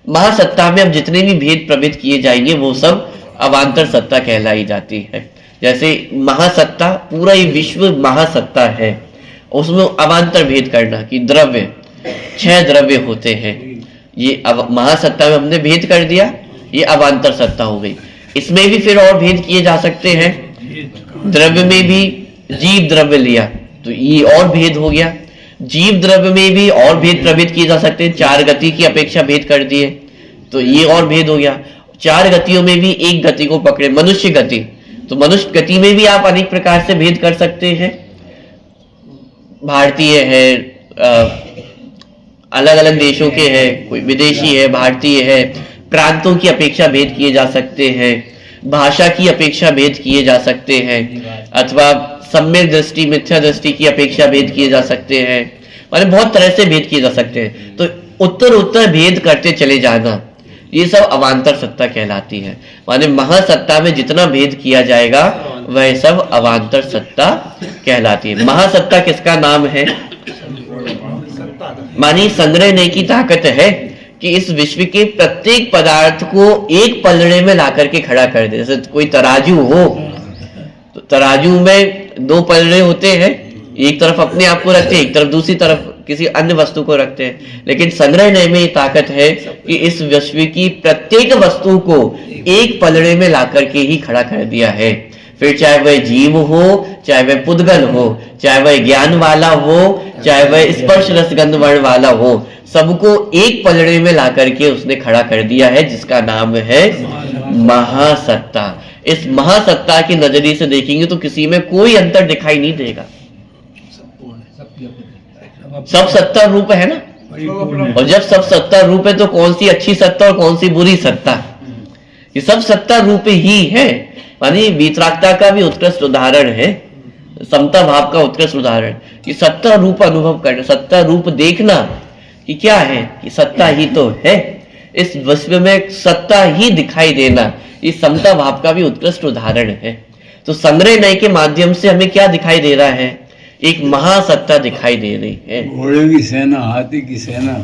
महासत्ता में अब जितने भी भेद प्रभेद किए जाएंगे वो सब अवान्तर सत्ता कहलाई जाती है। जैसे महासत्ता, पूरा ये विश्व महासत्ता है, उसमें अवान्तर भेद करना कि द्रव्य 6 द्रव्य होते हैं। ये महासत्ता में हमने भेद कर दिया, ये अवान्तर सत्ता हो गई। इसमें भी फिर और भेद किए जा सकते हैं। द्रव्य में भी जीव द्रव्य लिया तो ये और भेद हो गया। जीव द्रव्य में भी और भेद प्रभेद किए जा सकते हैं। 4 गति की अपेक्षा भेद कर दिए तो ये और भेद हो गया। 4 गतियों में भी एक गति को पकड़े, मनुष्य गति, तो मनुष्य गति में भी आप अनेक प्रकार से भेद कर सकते हैं। भारतीय है, अलग अलग देशों के हैं, कोई विदेशी है, भारतीय है। प्रांतों की अपेक्षा भेद किए जा सकते हैं, भाषा की अपेक्षा भेद किए जा सकते हैं, अथवा सम्यक दृष्टि, मिथ्या दृष्टि की अपेक्षा भेद किए जा सकते हैं। माने बहुत तरह से भेद किए जा सकते हैं। तो उत्तर उत्तर भेद करते चले जाना, ये सब अवान्तर सत्ता कहलाती है। माने महासत्ता में जितना भेद किया जाएगा वह सब अवान्तर सत्ता कहलाती है। महासत्ता किसका नाम है? मानी संग्रहने की ताकत है कि इस विश्व के प्रत्येक पदार्थ को एक पलड़े में ला करके खड़ा कर दे। जैसे कोई तराजू हो तो तराजू में 2 पलड़े होते हैं, एक तरफ अपने आप को रखते हैं, एक तरफ दूसरी तरफ किसी अन्य वस्तु को रखते हैं। लेकिन संग्रहने में ताकत है कि इस विश्व की प्रत्येक वस्तु को एक पलड़े में ला करके ही खड़ा कर दिया है। फिर चाहे वह जीव हो, चाहे वह पुद्गल हो, चाहे वह ज्ञान वाला हो, चाहे वह स्पर्श रसगंध वर्ण वाला हो, सबको एक पलड़े में ला करके उसने खड़ा कर दिया है, जिसका नाम है महासत्ता। इस महासत्ता की नजरिए से देखेंगे तो किसी में कोई अंतर दिखाई नहीं देगा। सब सत्ता रूप है ना, और जब सब सत्ता रूप है तो कौन सी अच्छी सत्ता और कौन सी बुरी सत्ता? ये सब सत्ता रूप ही है। मानी वीतरागता का भी उत्कृष्ट उदाहरण है, समता भाव का उत्कृष्ट उदाहरण कि सत्ता रूप अनुभव करना, सत्ता रूप देखना कि क्या है, कि सत्ता ही तो है। इस विश्व में सत्ता ही दिखाई देना, ये समता भाव का भी उत्कृष्ट उदाहरण है। तो संग्रह नय के माध्यम से हमें क्या दिखाई दे रहा है? एक महासत्ता दिखाई दे रही है। घोड़े की सेना, हाथी की सेना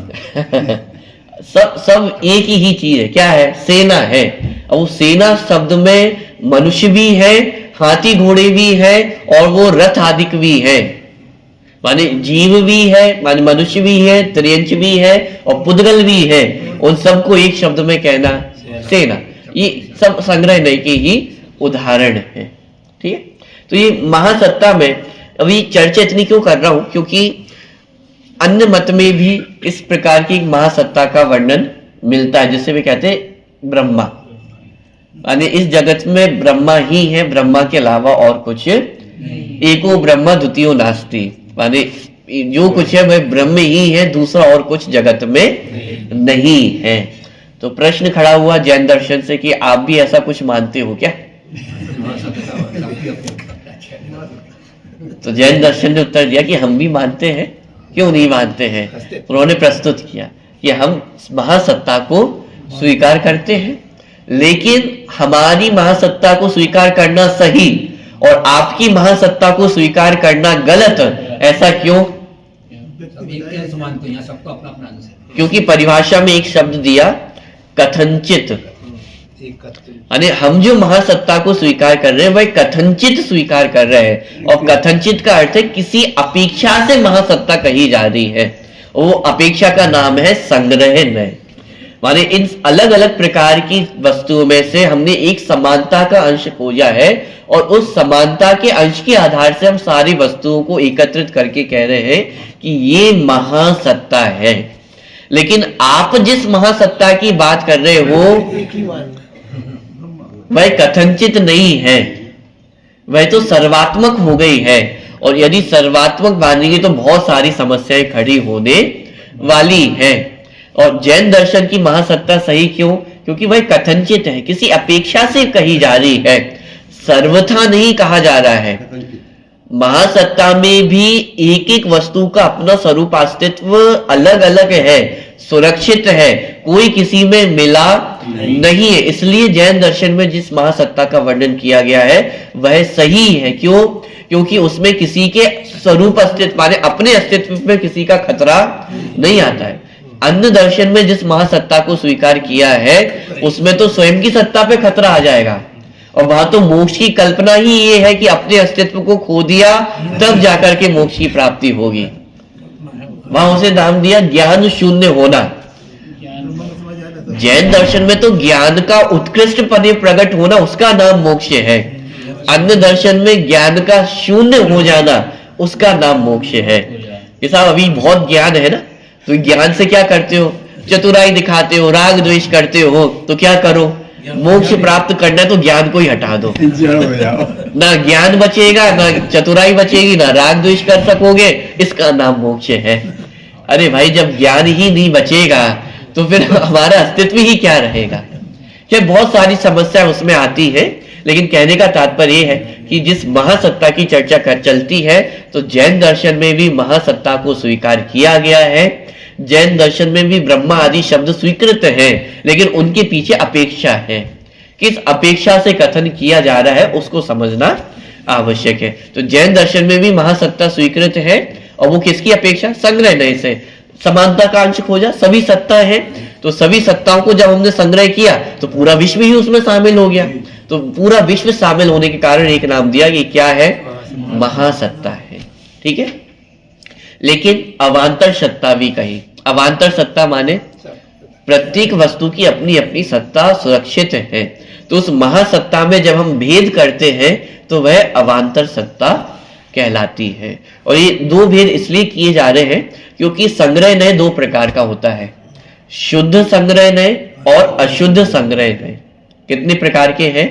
सब एक ही चीज है। क्या है? सेना है। और वो सेना शब्द में मनुष्य भी है, हाथी घोड़े भी है, और वो रथ आदि भी है। माने जीव भी है, माने मनुष्य भी है, त्रियंच भी है और पुद्गल भी है, उन सबको एक शब्द में कहना सेना। ये सब संग्रह नय के ही उदाहरण है। ठीक है, तो ये महासत्ता में अभी चर्चा इतनी क्यों कर रहा हूं, क्योंकि अन्य मत में भी इस प्रकार की महासत्ता का वर्णन मिलता है, जिसे वे कहते हैं ब्रह्मा। माने इस जगत में ब्रह्मा ही है, ब्रह्मा के अलावा और कुछ एको ब्रह्मा द्वितीयो नास्ति, माने जो कुछ है वह ब्रह्म ही है, दूसरा और कुछ जगत में नहीं है। तो प्रश्न खड़ा हुआ जैन दर्शन से कि आप भी ऐसा कुछ मानते हो क्या? तो जैन दर्शन ने उत्तर दिया कि हम भी मानते हैं, क्यों नहीं मानते हैं। उन्होंने प्रस्तुत किया कि हम महासत्ता को स्वीकार करते हैं, लेकिन हमारी महासत्ता को स्वीकार करना सही और आपकी महासत्ता को स्वीकार करना गलत, ऐसा क्यों? क्योंकि परिभाषा में एक शब्द दिया कथनचित, यानी हम जो महासत्ता को स्वीकार कर रहे हैं वह कथनचित स्वीकार कर रहे हैं, और कथनचित का अर्थ है किसी अपेक्षा से महासत्ता कही जा रही है, वो अपेक्षा का नाम है संग्रह नय। माने इन अलग अलग प्रकार की वस्तुओं में से हमने एक समानता का अंश खोजा है, और उस समानता के अंश के आधार से हम सारी वस्तुओं को एकत्रित करके कह रहे हैं कि ये महासत्ता है। लेकिन आप जिस महासत्ता की बात कर रहे हो वह कथनचित नहीं है, वह तो सर्वात्मक हो गई है, और यदि सर्वात्मक मानेंगे तो बहुत सारी समस्याएं खड़ी होने वाली हैं। और जैन दर्शन की महासत्ता सही क्यों? क्योंकि वह कथनचित है, किसी अपेक्षा से कही जा रही है, सर्वथा नहीं कहा जा रहा है। महासत्ता में भी एक एक वस्तु का अपना स्वरूप अस्तित्व अलग अलग है, सुरक्षित है, कोई किसी में मिला नहीं है। इसलिए जैन दर्शन में जिस महासत्ता का वर्णन किया गया है वह सही है। क्यों? क्योंकि उसमें किसी के स्वरूप अस्तित्व माने अपने अस्तित्व में किसी का खतरा नहीं आता है। अन्य दर्शन में जिस महासत्ता को स्वीकार किया है उसमें तो स्वयं की सत्ता पे खतरा आ जाएगा, और वहां तो मोक्ष की कल्पना ही ये है कि अपने अस्तित्व को खो दिया तब जाकर के मोक्ष की प्राप्ति होगी। वहां उसे नाम दिया ज्ञान शून्य होना। जैन दर्शन में तो ज्ञान का उत्कृष्ट पने प्रकट होना, उसका नाम मोक्ष है। अन्य दर्शन में ज्ञान का शून्य हो जाना, उसका नाम मोक्ष है। ये साहब अभी बहुत ज्ञान है ना, तो ज्ञान से क्या करते हो? चतुराई दिखाते हो, राग द्वेष करते हो, तो क्या करो? मोक्ष प्राप्त करना है तो ज्ञान को ही हटा दो, ना ज्ञान बचेगा, ना चतुराई बचेगी, ना राग द्वेष कर सकोगे, इसका नाम मोक्ष है। अरे भाई, जब ज्ञान ही नहीं बचेगा तो फिर हमारा अस्तित्व ही क्या रहेगा? क्या बहुत सारी समस्या उसमें आती है, लेकिन कहने का तात्पर्य यह है कि जिस महासत्ता की चर्चा चलती है तो जैन दर्शन में भी महासत्ता को स्वीकार किया गया है। जैन दर्शन में भी ब्रह्मा आदि शब्द स्वीकृत हैं, लेकिन उनके पीछे अपेक्षा है। किस अपेक्षा से कथन किया जा रहा है उसको समझना आवश्यक है। तो जैन दर्शन में भी महासत्ता स्वीकृत है, और वो किसकी अपेक्षा? संग्रह नय से समानता का अंश खोजा, सभी सत्ता है, तो सभी सत्ताओं को जब हमने संग्रह किया तो पूरा विश्व ही उसमें शामिल हो गया। तो पूरा विश्व शामिल होने के कारण एक नाम दिया कि क्या है? महासत्ता है। ठीक है, लेकिन अवांतर सत्ता भी कही। अवांतर सत्ता माने प्रत्येक वस्तु की अपनी अपनी सत्ता सुरक्षित है, तो उस महासत्ता में जब हम भेद करते हैं तो वह अवांतर सत्ता कहलाती है। और ये दो भेद इसलिए किए जा रहे हैं क्योंकि संग्रह नय दो प्रकार का होता है, शुद्ध संग्रह नय और अशुद्ध संग्रह नय। कितने प्रकार के हैं?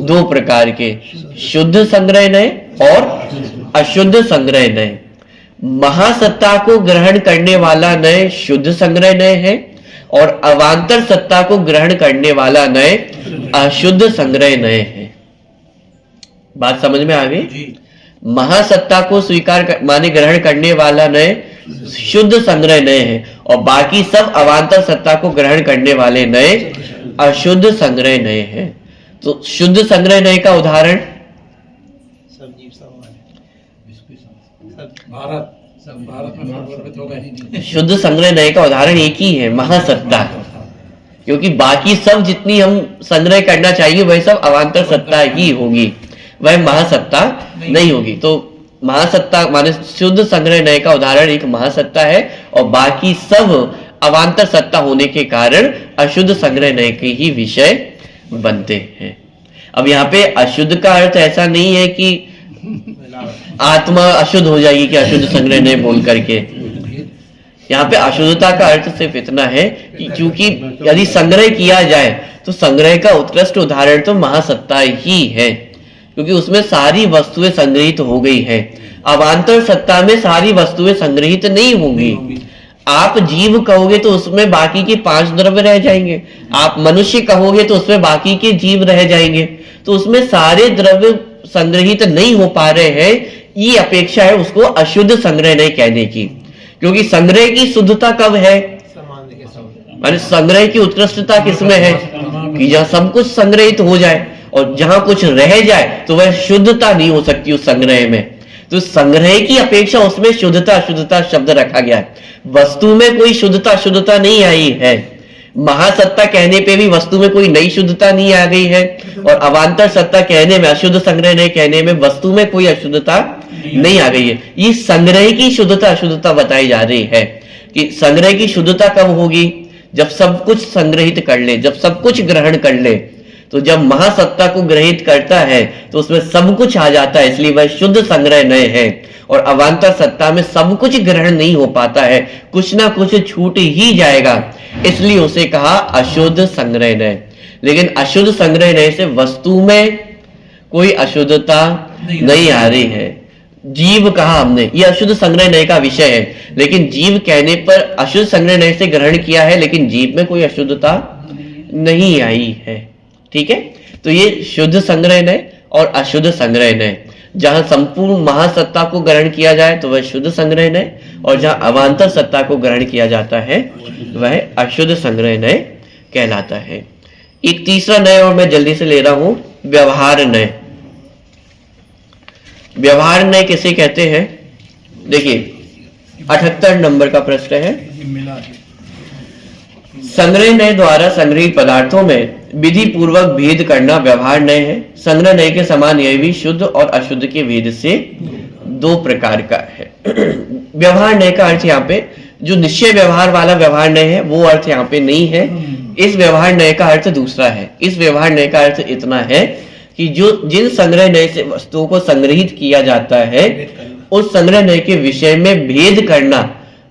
दो प्रकार के, शुद्ध संग्रह नय और अशुद्ध संग्रह नय। महासत्ता को ग्रहण करने वाला नय शुद्ध संग्रह नय है, और अवांतर सत्ता को ग्रहण करने वाला नय अशुद्ध संग्रह नय है। बात समझ में आ गई? महासत्ता को स्वीकार माने ग्रहण करने वाला नय शुद्ध संग्रह नय है, और बाकी सब अवांतर सत्ता को ग्रहण करने वाले नय अशुद्ध संग्रह नय है। तो शुद्ध संग्रह नय का उदाहरण भारत में सर्वगर्भित हो गए। शुद्ध संग्रह नय का उदाहरण एक ही है, महासत्ता, क्योंकि बाकी सब जितनी हम संग्रह करना चाहिए वह सब अवांतर सत्ता ही होगी, वह महासत्ता नहीं होगी। तो महासत्ता माने शुद्ध संग्रह नय का उदाहरण एक महासत्ता है और बाकी सब अवांतर सत्ता होने के कारण अशुद्ध संग्रह नय के ही विषय बनते हैं। अब यहाँ पे अशुद्ध का अर्थ ऐसा नहीं है कि आत्मा अशुद्ध हो जाएगी कि अशुद्ध संग्रह नय बोल करके। यहाँ पे अशुद्धता का अर्थ सिर्फ इतना है कि क्योंकि यदि संग्रह किया जाए तो संग्रह का उत्कृष्ट उदाहरण तो महासत्ता ही है, क्योंकि उसमें सारी वस्तुएं संग्रहित हो गई है। अवांतर सत्ता में सारी वस्तुएं संग्रहित नहीं होंगी। आप जीव कहोगे तो उसमें बाकी के 5 द्रव्य रह जाएंगे, आप मनुष्य कहोगे तो उसमें बाकी के जीव रह जाएंगे, तो उसमें सारे द्रव्य संग्रहित नहीं हो पा रहे हैं। ये अपेक्षा है उसको अशुद्ध संग्रह नहीं कहने की, क्योंकि संग्रह की शुद्धता कब है, माने संग्रह की उत्कृष्टता किसमें है कि जहां सब कुछ संग्रहित हो जाए, और जहां कुछ रह जाए तो वह शुद्धता नहीं हो सकती उस संग्रह में। तो संग्रह की अपेक्षा उसमें शुद्धता अशुद्धता शब्द रखा गया है। वस्तु में कोई शुद्धता अशुद्धता नहीं आई है। महासत्ता कहने पे भी वस्तु में कोई नई शुद्धता नहीं आ गई है, और अवांतर सत्ता कहने में, अशुद्ध संग्रह नहीं कहने में वस्तु में कोई अशुद्धता नहीं आ गई है। ये संग्रह की शुद्धता अशुद्धता बताई जा रही है कि संग्रह की शुद्धता कब होगी, जब सब कुछ संग्रहित कर ले, जब सब कुछ ग्रहण कर ले। तो जब महासत्ता को ग्रहित करता है तो उसमें सब कुछ आ जाता है, इसलिए वह शुद्ध संग्रह नय है। और अवांतर सत्ता में सब कुछ ग्रहण नहीं हो पाता है, कुछ ना कुछ छूट ही जाएगा, इसलिए उसे कहा अशुद्ध संग्रह नय। लेकिन अशुद्ध संग्रह नय से वस्तु में कोई अशुद्धता नहीं आ रही है। जीव कहा हमने, यह अशुद्ध संग्रह नय का विषय है, लेकिन जीव कहने पर अशुद्ध संग्रह नय से ग्रहण किया है, लेकिन जीव में कोई अशुद्धता नहीं आई है। ठीक है, तो ये शुद्ध संग्रह नय और अशुद्ध संग्रह नय। जहां संपूर्ण महासत्ता को ग्रहण किया जाए तो वह शुद्ध संग्रह नय, और जहां अवांतर सत्ता को ग्रहण किया जाता है वह अशुद्ध संग्रह नय कहलाता है। एक तीसरा नय और मैं जल्दी से ले रहा हूं, व्यवहार नय। व्यवहार नय किसे कहते हैं, देखिए 78 नंबर का प्रश्न है। संग्रह नय द्वारा संग्रहित पदार्थों में विधि पूर्वक भेद करना व्यवहार नय है। संग्रह नय के समान यह भी शुद्ध और अशुद्ध के भेद से 2 प्रकार का है। व्यवहार नय का अर्थ यहाँ पे जो निश्चय व्यवहार वाला व्यवहार नय है वो अर्थ यहाँ पे नहीं है। इस व्यवहार नय का अर्थ दूसरा है। इस व्यवहार नय का अर्थ इतना है कि जो जिन संग्रह नय से वस्तुओं को संग्रहित किया जाता है उस संग्रह नय के विषय में भेद करना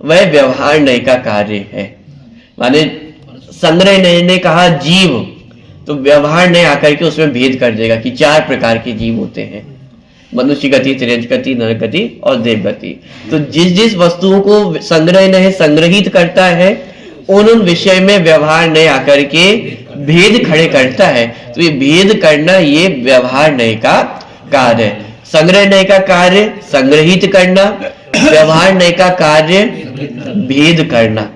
वह व्यवहार नय का कार्य है। माने संग्रह नय ने कहा जीव, तो व्यवहार नय आकर के उसमें भेद कर देगा कि 4 प्रकार के जीव होते हैं, मनुष्य गति, तिर्यंच गति, नर गति और देव गति। तो जिस जिस वस्तुओं को संग्रह नय संग्रहित करता है उन विषय में व्यवहार नय आकर के भेद खड़े करता है। तो ये भेद करना ये व्यवहार नय का कार्य है। संग्रह नय का कार्य संग्रहित करना, व्यवहार नय का कार्य भेद करना।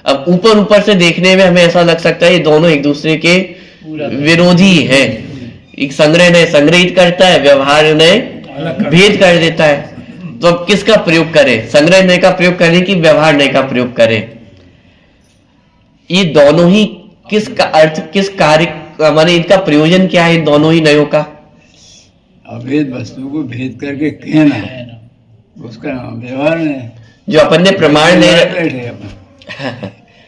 अब ऊपर से देखने में हमें ऐसा लग सकता है ये दोनों एक दूसरे के विरोधी हैं। एक संग्रह नय संग्रहित करता है, व्यवहार नय भेद कर देता है। तो अब किसका प्रयोग करें, संग्रह नय का प्रयोग करें कि व्यवहार नय का प्रयोग करें? ये दोनों ही किसका अर्थ, किस कार्य माने इनका प्रयोजन क्या है इन दोनों ही नयों का? अभेद वस्तु को भेद करके कहना है, उसका नाम व्यवहार है। जो अपन ने प्रमाण नय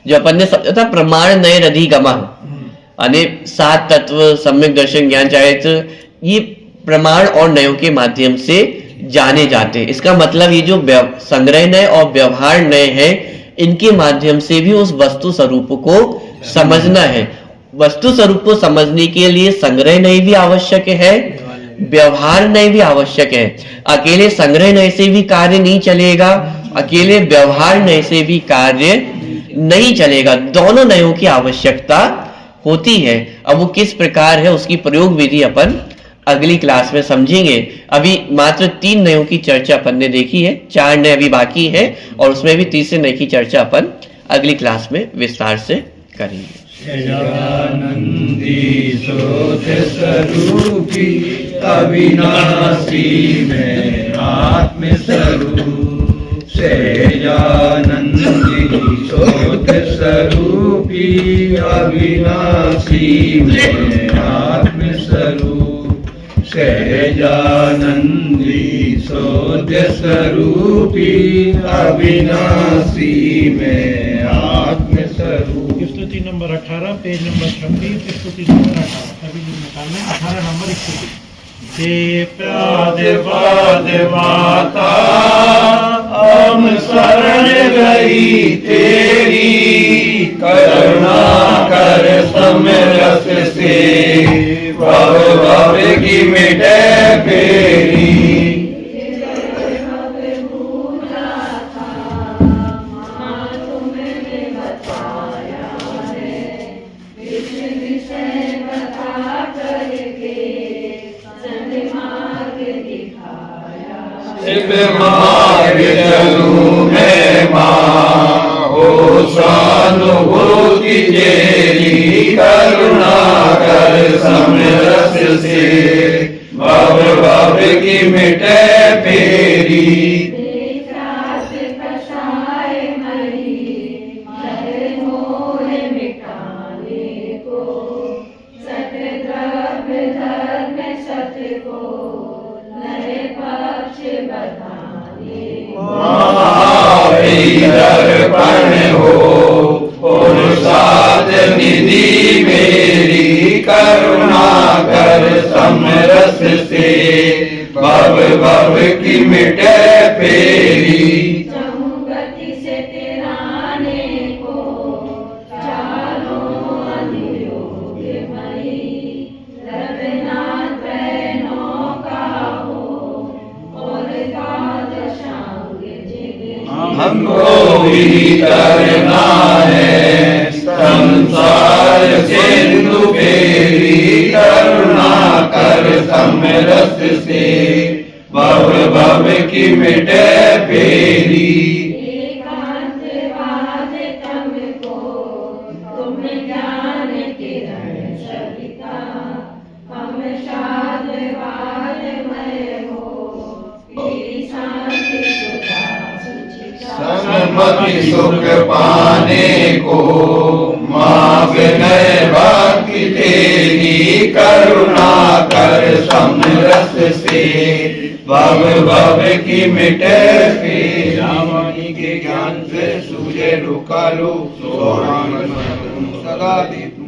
जो अपन ने समझा था प्रमाण नय अधिगमा, यानी 7 तत्व, सम्यक दर्शन, ज्ञान, चारित्र, ये प्रमाण और नयों के माध्यम से जाने जाते हैं। इसका मतलब ये जो संग्रह नय और व्यवहार नय है इनके माध्यम से भी उस वस्तु स्वरूप को समझना है। वस्तु स्वरूप को समझने के लिए संग्रह नय भी आवश्यक है, व्यवहार नय भी आवश्यक है। अकेले संग्रह नय से भी कार्य नहीं चलेगा, अकेले व्यवहार नय से भी कार्य नहीं चलेगा। दोनों नयों की आवश्यकता होती है। अब वो किस प्रकार है उसकी प्रयोग विधि अपन अगली क्लास में समझेंगे। अभी मात्र 3 नयों की चर्चा अपन ने देखी है, 4 नय अभी बाकी है और उसमें भी तीसरे नय की चर्चा अपन अगली क्लास में विस्तार से करेंगे। स्वरूपी अविनाशी में आत्म स्वरूप सेजानंदी स्वरूपी अविनाशी में आत्म स्वरूप सहजानंदी सौद्य स्वरूपी अविनाशी में आत्म स्वरूप। स्तुति नंबर 18 पेज नंबर 26 स्तुति नंबर 18 सभी लोग निकालना 18 नंबर स्तुति। हे प्रादिपाद माता हम शरण गई तेरी, करुणा कर समरस से भव भव की मिटे फेरी। मार्ग चलूं मैं माँ हो स्वानुभूति तेरी, करुणा कर समरस से भव भव की मिटे फेरी। दर्पण हो साध निधि मेरी, करुणा कर समरस से भव भव की मिटे फेरी। हमको भी करना है संसार सिंधु फेरी, करुणा कर समरस से भव भव की मिटे फेरी। सन्मति सुख पाने को मांग गए भक्ति तेरी, करुणा कर समरस से भव भव की मिटे फेरी। रावणी के ज्ञान से सूर्य रुका लो, सदा दीप